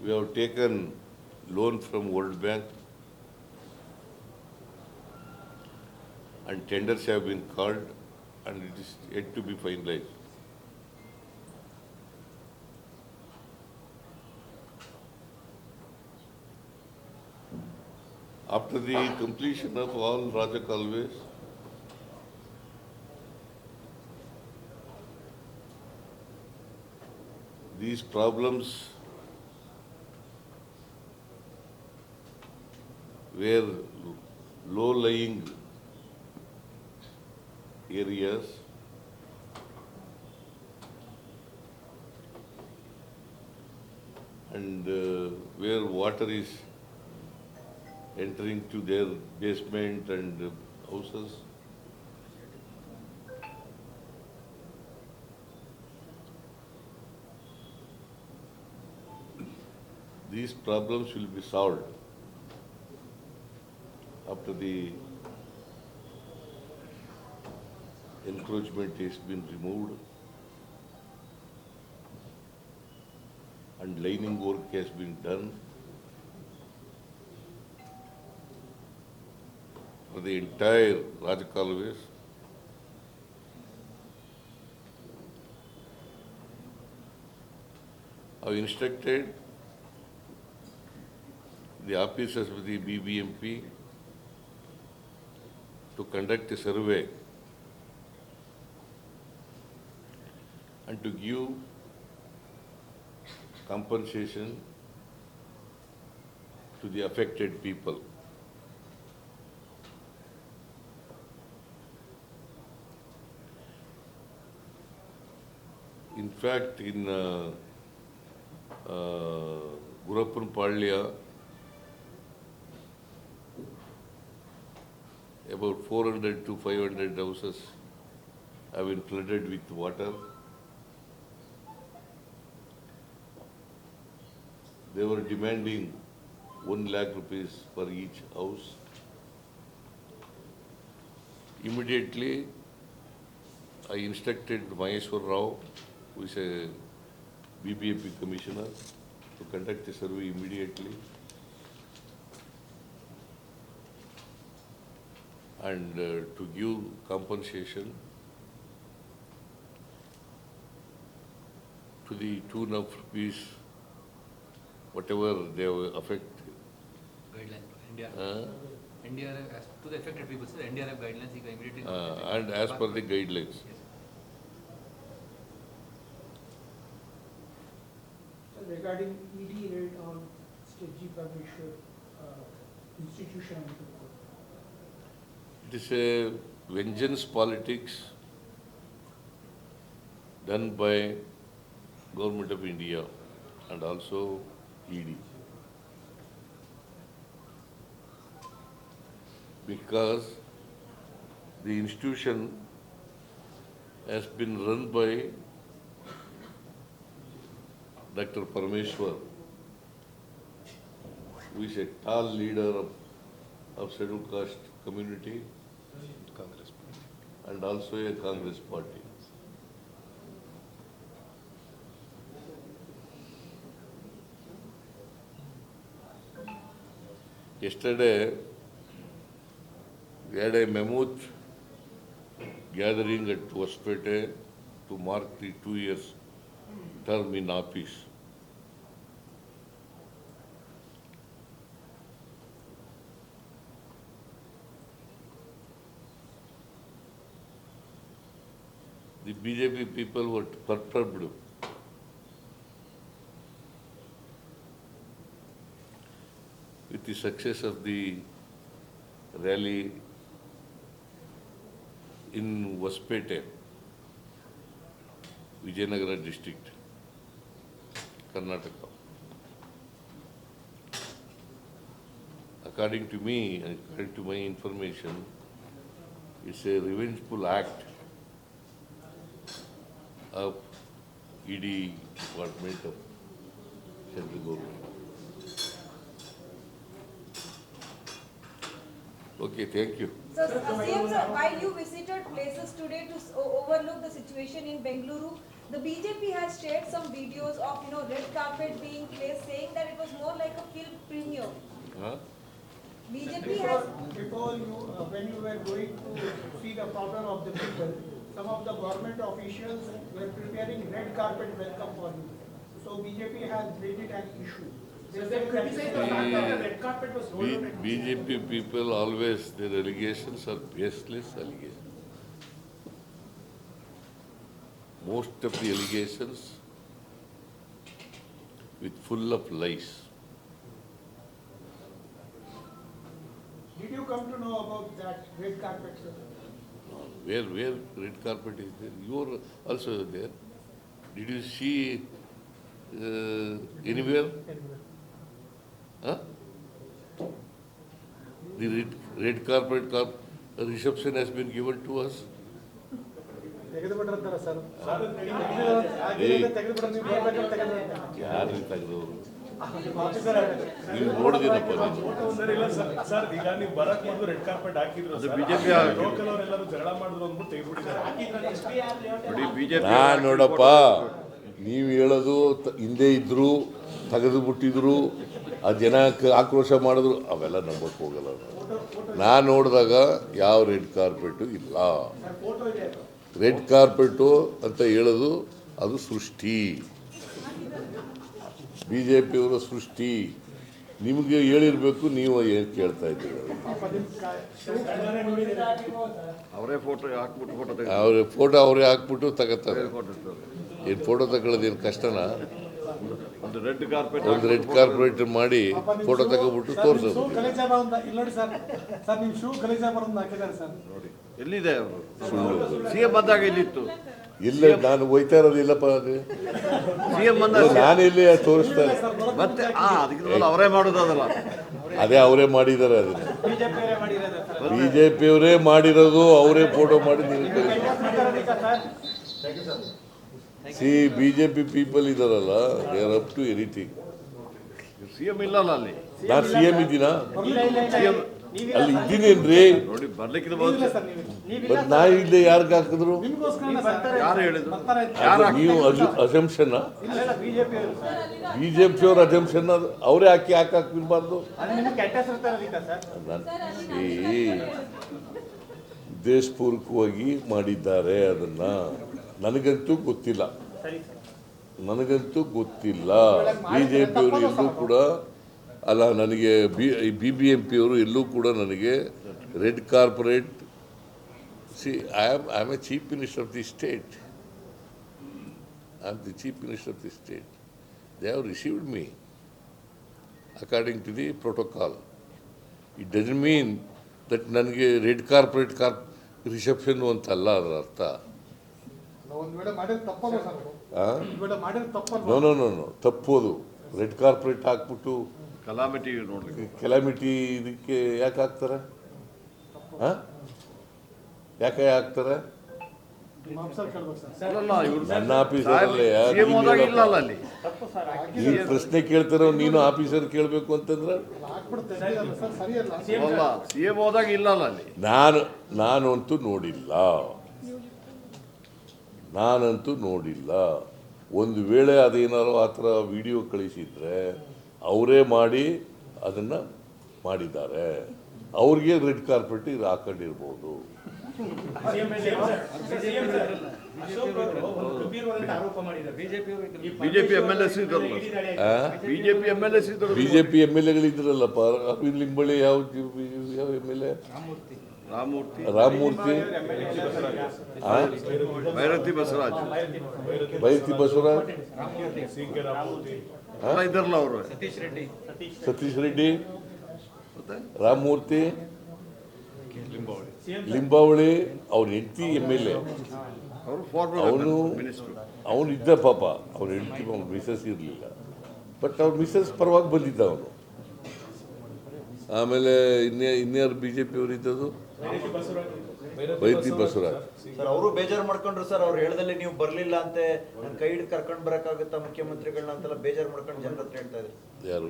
Speaker 2: we have taken loan from World Bank, and tenders have been called, and it is yet to be finalized. After the completion of all Rajakalways, these problems were low-lying areas, and where water is entering to their basement and houses. These problems will be solved after the encroachment has been removed and lining work has been done for the entire Rajakalways. I have instructed the officers of the BBMP to conduct a survey and to give compensation to the affected people. In fact, in Gurappan-Palya, about 400 to 500 houses have been flooded with water. They were demanding 1 lakh rupees for each house. Immediately, I instructed Maheshwar Rao, who is a BBMP commissioner, to conduct a survey immediately and to give compensation to the tune of rupees, whatever they have affected.
Speaker 7: Guidelines. NDRF, as to the affected people, so the NDRF guidelines, he can immediately.
Speaker 2: And as per the guidelines.
Speaker 7: Yes.
Speaker 11: Regarding ED raid on State G. Parmeshwar institution.
Speaker 2: It is a vengeance politics done by Government of India and also ED. Because the institution has been run by Dr. Parmeshwar, who is a tall leader of scheduled caste community
Speaker 9: Congress.
Speaker 2: and also a Congress party. Yesterday, we had a mammoth gathering at Hospete to mark the 2 years term in office the BJP people were perturbed. With the success of the rally in Hospete, Vijayanagara district, Karnataka. According to me, and according to my information, it's a revengeful act of ED department of central government. Okay, thank you.
Speaker 12: So, CM sir, while you visited places today to overlook the situation in Bengaluru, the BJP has shared some videos of red carpet being placed, saying that it was more like a film premiere.
Speaker 2: Huh?
Speaker 12: BJP has.
Speaker 11: Before you, when you were going to see the problem of the people, some of the government officials were preparing red carpet welcome for you. So BJP has made it an issue.
Speaker 1: They criticize the fact that the red carpet was rolled out at
Speaker 2: BJP people always, their allegations are baseless allegations. Most of the allegations with full of lies.
Speaker 11: Did you come to know about that red carpet, sir?
Speaker 2: Where red carpet is there? You are also there. Did you see anywhere? Huh? The red carpet reception has been given to us.
Speaker 8: ತೆಗೆದುಬಿಟ್ಟಿರ್ತಾರೆ sir
Speaker 2: ಯಾರು ತೆಗೆದವರು ನೀವು ನೋಡಿದಿನಪ್ಪ
Speaker 5: sir ಇಲ್ಲ sir ಈಗ ನೀವು ಬರಕ್ ಮೊದಲು red carpet ಹಾಕಿದ್ರು
Speaker 4: ಅದು ಬಿಜೆಪಿ
Speaker 5: ಲೋಕಲ್ ಅವರೆಲ್ಲರೂ ಜಗಳ ಮಾಡಿದ್ರು ಅಂದ್ಬಿಟ್ಟು ತೆಗೆದ್ಬಿಟ್ಟಿದ್ದಾರೆ.
Speaker 4: ಬಿಜೆಪಿ
Speaker 2: ನಾನು ನೋಡಪ್ಪ ನೀವು ಹೇಳೋದು ಹಿಂದೆ ಇದ್ರು ತೆಗೆದು ಬಿಟ್ಟಿದ್ರು ಆ ಜನ ಆಕ್ರೋಶ ಮಾಡಿದ್ರು ಅವೆಲ್ಲ ನಂಬಕ್ಕೆ ಹೋಗಲ್ಲ. ನಾನು ನೋಡಿದಾಗ ಯಾವ ರೆಡ್ ಕಾರ್ಪೆಟು ಇಲ್ಲ. ರೆಡ್ ಕಾರ್ಪೆಟು ಅಂತ ಹೇಳೋದು ಅದು ಸೃಷ್ಟಿ, BJPಯವರ ಸೃಷ್ಟಿ. ನಿಮಗೆ ಹೇಳಿರ್ಬೇಕು, ನೀವು ಏನು ಕೇಳ್ತಾ ಇದ್ದೀರಿ?
Speaker 4: ಅವರೇ ಫೋಟೋ ಹಾಕ್ಬಿಟ್ಟು ಫೋಟೋ ತೆಗೆದು
Speaker 2: ಅವ್ರ ಫೋಟೋ ಅವರೇ ಹಾಕ್ಬಿಟ್ಟು ತಗೋತಾರೆ. ಏನು ಫೋಟೋ ತಗೊಳ್ಳೋದೇನು ಕಷ್ಟನಾ?
Speaker 4: ಒಂದು ರೆಡ್ ಕಾರ್ಪೆಟ್
Speaker 2: ಒಂದು ರೆಡ್ ಕಾರ್ಪೆಟ್ ಮಾಡಿ ಫೋಟೋ ತಗೊಬಿಟ್ಟು ತೋರಿಸೋದು.
Speaker 8: ಇಲ್ಲ ನೋಡಿ ಸರ್, ಸರ್ ನಿಮ್ಮ ಶೂ ಗಲೀಜಾಗಿ ಬರೋದು ಹಾಕಿದ್ದಾರೆ ಸರ್.
Speaker 4: ನೋಡಿ ಎಲ್ಲಿದೆ ಅವರು CM ಬಂದಾಗ ಎಲ್ಲಿತ್ತು?
Speaker 2: ಇಲ್ಲ, ನಾನು ಹೋಯ್ತಾ ಇರೋದು ಇಲ್ಲಪ್ಪ.
Speaker 4: CM ಬಂದಾಗ
Speaker 2: ನಾನು ಇಲ್ಲಿ ತೋರಿಸ್ತಾ
Speaker 4: ಮತ್ತೆ ಅದಕ್ಕೆ ಅವರೇ ಮಾಡೋದು ಅದಲ್ಲ.
Speaker 2: ಅದೇ ಅವರೇ ಮಾಡಿದ್ದಾರೆ. ಅದನ್ನ BJPಯವರೇ ಮಾಡಿರೋದು, ಅವರೇ ಫೋಟೋ ಮಾಡಿ ನೀವು BJP ಪೀಪಲ್ ಇದಾರಲ್ಲ, they are up to anything.
Speaker 4: CM ಇಲ್ಲಲ್ಲ ಅಲ್ಲಿ.
Speaker 2: ನಾನು CM ಇದ್ದೀನಾ? ಅಲ್ಲಿ ಇದ್ದೀನೇನ್ರಿ?
Speaker 4: ನೋಡಿ ಬರ್ಲಿಕ್ಕೆ
Speaker 2: ಬಟ್ ನಾ ಇಲ್ಲದೆ ಯಾರಿಗೆ ಹಾಕಿದ್ರು?
Speaker 4: ಯಾರು ಹೇಳಿದ್ರು?
Speaker 2: ನೀವು ಅಸಂಪ್ಷನ್ BJPಯವ್ರ ಅಸಂಪ್ಷನ್ ಅವರೇ ಹಾಕಿರ್ಬಾರ್ದು. ಉದ್ದೇಶಪೂರ್ವಕವಾಗಿ ಮಾಡಿದ್ದಾರೆ. ಅದನ್ನ ನನಗಂತೂ ಗೊತ್ತಿಲ್ಲ. BJPಯವರು ಎಲ್ಲೂ ಕೂಡ ಅಲ್ಲ, ನನಗೆ BBMPಯವರು ಎಲ್ಲೂ ಕೂಡ ನನಗೆ red corporate I am A chief minister of the state. They have received me according to the protocol. It doesn't mean that ನನಗೆ ರೆಡ್ ಕಾರ್ಪೊರೇಟ್ ರಿಸೆಪ್ಷನ್ ಅಂತಲ್ಲ ಅದರ ಅರ್ಥ.
Speaker 8: ಒಂದು ವೇಳೆ ಮಾಡಿದ್ರೆ ತಪ್ಪಲ್ಲ ಸರ್.
Speaker 2: ನೋ ತಪ್ಪೋದು. ರೆಡ್ ಕಾರ್ಪೊರೇಟ್ ಹಾಕ್ಬಿಟ್ಟು ಕೆಲಾಮಿಟಿ ಇದಕ್ಕೆ ಯಾಕೆ ಹಾಕ್ತಾರೆ? ಯಾಕೆ ಹಾಕ್ತಾರೆ? ನನ್ನ ಆಫೀಸರಲ್ಲೇ ಈ ಪ್ರಶ್ನೆ ಕೇಳ್ತಾರೋ ನೀನು ಆಫೀಸರ್ ಕೇಳಬೇಕು ಅಂತಂದ್ರೆ ನಾನಂತೂ ನೋಡಿಲ್ಲ. ಒಂದು ವೇಳೆ ಅದೇನಾರು ಆ ಥರ ವಿಡಿಯೋ ಕಳಿಸಿದ್ರೆ ಅವರೇ ಮಾಡಿ ಅದನ್ನು ಮಾಡಿದ್ದಾರೆ. ಅವ್ರಿಗೆ ರೆಡ್ ಕಾರ್ಪೆಟ್ ಹಾಕೊಂಡಿರ್ಬೋದು. BJP MLAಗಳಿದ್ರಲ್ಲಪ್ಪ. ಅರವಿಂದ್ ಲಿಂಬಳಿ ಯಾವ MLA?
Speaker 4: ರಾಮಮೂರ್ತಿ,
Speaker 2: ಆ?
Speaker 4: ಭೈರತಿ ಬಸವರಾಜ್
Speaker 2: ಬೈರತಿ ಬಸವರಾಜ್,
Speaker 5: ಸಿ ಕೆ ರಾಮಮೂರ್ತಿ,
Speaker 4: ಎಲ್ಲ ಇದ್ದಾರಲ್ಲ ಅವರು.
Speaker 2: ಸತೀಶ್ ರೆಡ್ಡಿ,
Speaker 4: ಮತ್ತೆ
Speaker 2: ರಾಮಮೂರ್ತಿ, ಲಿಂಬಾವಳಿ, ಅವ್ರ ಹೆಂಡತಿ MLA,
Speaker 4: ಅವರು ಫಾರ್ಮರ್
Speaker 2: ಅವನು
Speaker 4: ಮಿನಿಸ್ಟ್ರು.
Speaker 2: ಅವನು ಇದ್ದ ಪಾಪ, ಅವ್ರ ಹೆಂಡತಿ ಅವ್ನ ಮಿಸಸ್ ಇರಲಿಲ್ಲ, ಬಟ್ ಅವ್ರ ಮಿಸಸ್ ಪರವಾಗಿ ಬಂದಿದ್ದ ಅವನು. ಆಮೇಲೆ ಇನ್ಯಾರು BJP ಅವರು ಇದ್ದದ್ದು, ಬೈರತಿ ಬಸವರಾಜ್.
Speaker 6: ಸರ್ ಅವರು ಬೇಜಾರು ಮಾಡ್ಕೊಂಡ್ರು ಸರ್, ಅವ್ರು ಹೇಳ್ದಲ್ಲಿ ನೀವು ಬರ್ಲಿಲ್ಲ ಅಂತೆ, ನನ್ನ ಕೈ ಹಿಡಿದು ಕರ್ಕೊಂಡು ಬರಕ್ಕಾಗುತ್ತಾ ಮುಖ್ಯಮಂತ್ರಿಗಳನ್ನ ಅಂತೆಲ್ಲ ಬೇಜಾರು ಮಾಡ್ಕೊಂಡು ಜನರ ಹತ್ರ ಹೇಳ್ತಾ ಇದ್ರು.
Speaker 2: ಯಾರು?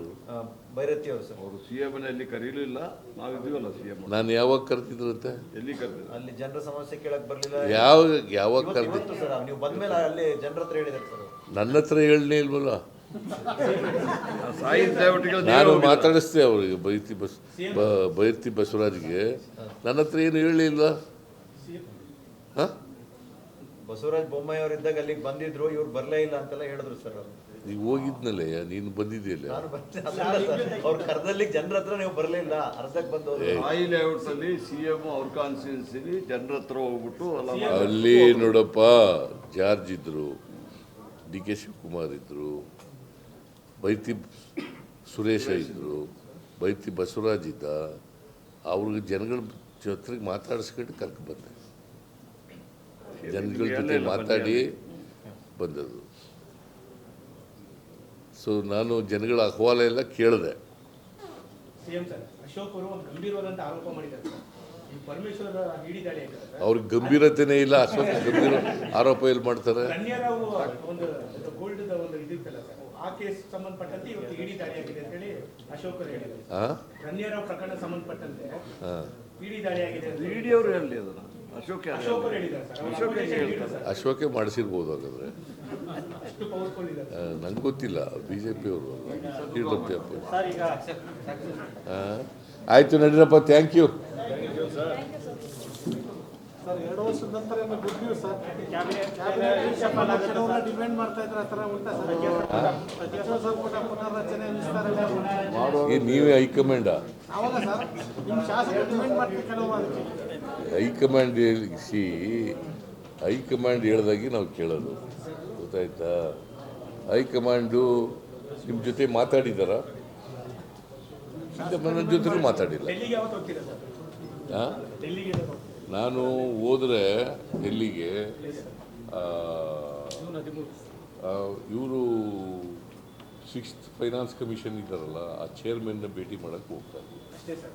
Speaker 6: ಭೈರತಿ ಅವರು ಸರ್.
Speaker 4: ಅವರು CM ಎಲ್ಲಿ ಕರೀಲಿಲ್ಲ, ನಾವಿದ್ದೀವಲ್ಲ CM.
Speaker 2: ನಾನು ಯಾವಾಗ ಕರ್ತಿದ್ರಂತೆ?
Speaker 4: ಎಲ್ಲಿ ಕರೆದಿಲ್ಲ?
Speaker 6: ಅಲ್ಲಿ ಜನರ ಸಮಸ್ಯೆ ಕೇಳಕ್ ಬರ್ಲಿಲ್ಲ.
Speaker 2: ಯಾವಾಗ ಕರ್ತಿ?
Speaker 6: ಇವತ್ತು ಸರ್ ನೀವು ಬಂದ್ಮೇಲೆ ಅಲ್ಲಿ ಜನರ ಹತ್ರ ಹೇಳಿದಾರೆ ಸರ್.
Speaker 2: ನನ್ನ ಹತ್ರ ಹೇಳನೇ ಇಲ್ವಲ್ಲ.
Speaker 4: ಸಾಯಿ ದಯವಿಟ್ಟು
Speaker 2: ನಾನು ಮಾತಾಡಿಸ್ದೆ ಅವರಿಗೆ, ಬೈರತಿ ಬಸವರಾಜ್ಗೆ. ನನ್ನ ಹತ್ರ ಏನು ಹೇಳಲಿಲ್ಲ. ಹಾಂ,
Speaker 6: ಬಸವರಾಜ ಬೊಮ್ಮಾಯಿ ಅವರು ಇದ್ದಾಗ ಅಲ್ಲಿಗೆ ಬಂದಿದ್ರು, ಇವ್ರು ಬರ್ಲೇ ಇಲ್ಲ ಅಂತೆಲ್ಲ ಹೇಳಿದ್ರು ಸರ್.
Speaker 2: ನೀವು ಹೋಗಿದ್ನಲ್ಲೇ, ನೀನು ಬಂದಿದ್ದೀಯಲ್ಲ.
Speaker 6: ನಾನು ಅವ್ರ ಕರ್ದಲ್ಲಿ ಜನರ ಹತ್ರ ನೀವು ಬರ್ಲೇ ಇಲ್ಲ, ಅರ್ಧಕ್ಕೆ ಬಂದು
Speaker 4: ಸಾಯಿ ಲೇಔಟ್ ಅಲ್ಲಿ CM ಅವ್ರ ಕಾನ್ಸ್ಟಿಟ್ಯೂನ್ಸಿಲಿ ಜನರ ಹತ್ರ ಹೋಗ್ಬಿಟ್ಟು
Speaker 2: ಅಲ್ಲಿ ನೋಡಪ್ಪ, ಜಾರ್ಜ್ ಇದ್ರು, DK ಶಿವಕುಮಾರ್ ಇದ್ರು, ಬೈರತಿ ಸುರೇಶ ಇದ್ರು, ಬೈರತಿ ಬಸವರಾಜ್ ಇದ್ದ. ಅವ್ರಿಗೆ ಜನಗಳ ಜೊತೆಗೆ ಮಾತಾಡಿಸ್ಕೊಂಡು ಕರ್ಕೊಂಡ್ಬಂದೆ, ಜನಗಳ ಜೊತೆ ಮಾತಾಡಿ ಬಂದದ್ದು. ಸೊ ನಾನು ಜನಗಳ ಅಹವಾಲ ಎಲ್ಲ ಕೇಳಿದೆ.
Speaker 1: CM ಸರ್, ಅಶೋಕ್ ಅವರು ಒಂದು ಗಂಭೀರವಾದಂತ ಆರೋಪ ಮಾಡಿದ್ದಾರೆ ಸರ್. ಈ ಪರಮೇಶ್ವರ ಇಡಿ ದಾಳಿ ಆಗಿದೆ ಸರ್.
Speaker 2: ಅವ್ರಿಗೆ ಗಂಭೀರತೆನೇ ಇಲ್ಲ, ಅಶೋಕ್ ಗಂಭೀರ ಆರೋಪ ಎಲ್ಲಿ ಮಾಡ್ತಾರೆ?
Speaker 1: ರಣ್ಯರಾವ್ ಒಂದು ಗೋಲ್ಡ್ ಒಂದು ಇದಿತ್ತಲ್ಲ ಸರ್, ಆ ಕೇಸ್ ಸಂಬಂಧಪಟ್ಟಂತೆ ಇವತ್ತು ಇಡಿ ದಾಳಿ ಆಗಿದೆ ಅಂತ ಹೇಳಿ ಅಶೋಕ್ ಅವರು ಹೇಳಿದ್ದಾರೆ. ರಣ್ಯರಾವ್ ಪ್ರಕರಣ ಸಂಬಂಧಪಟ್ಟಂತೆ ಇಡಿ ದಾಳಿ ಆಗಿದೆ ಅಂತ
Speaker 4: ಇಡಿ ಅವರು ಹೇಳಿ ಅದನ್ನ. ಅಶೋಕ್
Speaker 1: ಅಶೋಕ್ ಅವರು ಹೇಳಿದ್ದಾರೆ ಸರ್.
Speaker 4: ಅಶೋಕ್ ಹೇಳಿದ್ದಾರೆ ಸರ್.
Speaker 2: ಅಶೋಕೆ ಮಾಡಿಸಿರ್ಬೋದು ಹಾಗಾದ್ರೆ,
Speaker 1: ಅಷ್ಟು ಪವರ್ಫುಲ್ ಇದೆ
Speaker 2: ನಂಗೆ ಗೊತ್ತಿಲ್ಲ. BJP ಅವರು ಆಯ್ತು, ನಡೀರಪ್ಪ. Thank you
Speaker 8: sir. 2 ವರ್ಷದ ನಂತರ ಗುಡ್ ನ್ಯೂಸ್ ಸರ್. ಡಿಪೆಂಡ್ ಮಾಡ್ತಾ ಇದ್ರೆ ಆ ಥರ ಉಂಟಾ ಸರ್? ಸಚಿವ ಸಂಪುಟ ಪುನರ್ರಚನೆ ವಿಸ್ತಾರ
Speaker 2: ನೀವೇ ಹೈಕಮಾಂಡ?
Speaker 8: ಅವಾಗ ಸರ್ ನಿಮ್ಮ ಶಾಸಕರು ಡಿಪೆಂಡ್ ಮಾಡ್ತೀವಿ ಕೆಲವು
Speaker 2: ಹೈಕಮಾಂಡ್ ಹೈಕಮಾಂಡ್ ಹೇಳ್ದಾಗೆ ನಾವು ಕೇಳೋದು, ಗೊತ್ತಾಯ್ತಾ? ಹೈಕಮಾಂಡು ನಿಮ್ಮ ಜೊತೆ ಮಾತಾಡಿದಾರ? ನನ್ನ ಜೊತೆನೂ ಮಾತಾಡಿಲ್ಲ.
Speaker 1: ಡೆಲ್ಲಿಗೆ ಯಾವತ್ತು ಹೋಗ್ತೀರಾ ಸರ್?
Speaker 2: ಹಾಂ,
Speaker 1: ಡೆಲ್ಲಿಗೆ
Speaker 2: ನಾನು ಹೋದರೆ ಡೆಲ್ಲಿಗೆ ಇವರು 6th ಫೈನಾನ್ಸ್ ಕಮಿಷನ್ ಇದ್ದಾರಲ್ಲ, ಆ ಚೇರ್ಮನ್ನ ಭೇಟಿ ಮಾಡೋಕ್ಕೆ ಹೋಗ್ತಾರೆ
Speaker 1: ಅಷ್ಟೇ ಸರ್.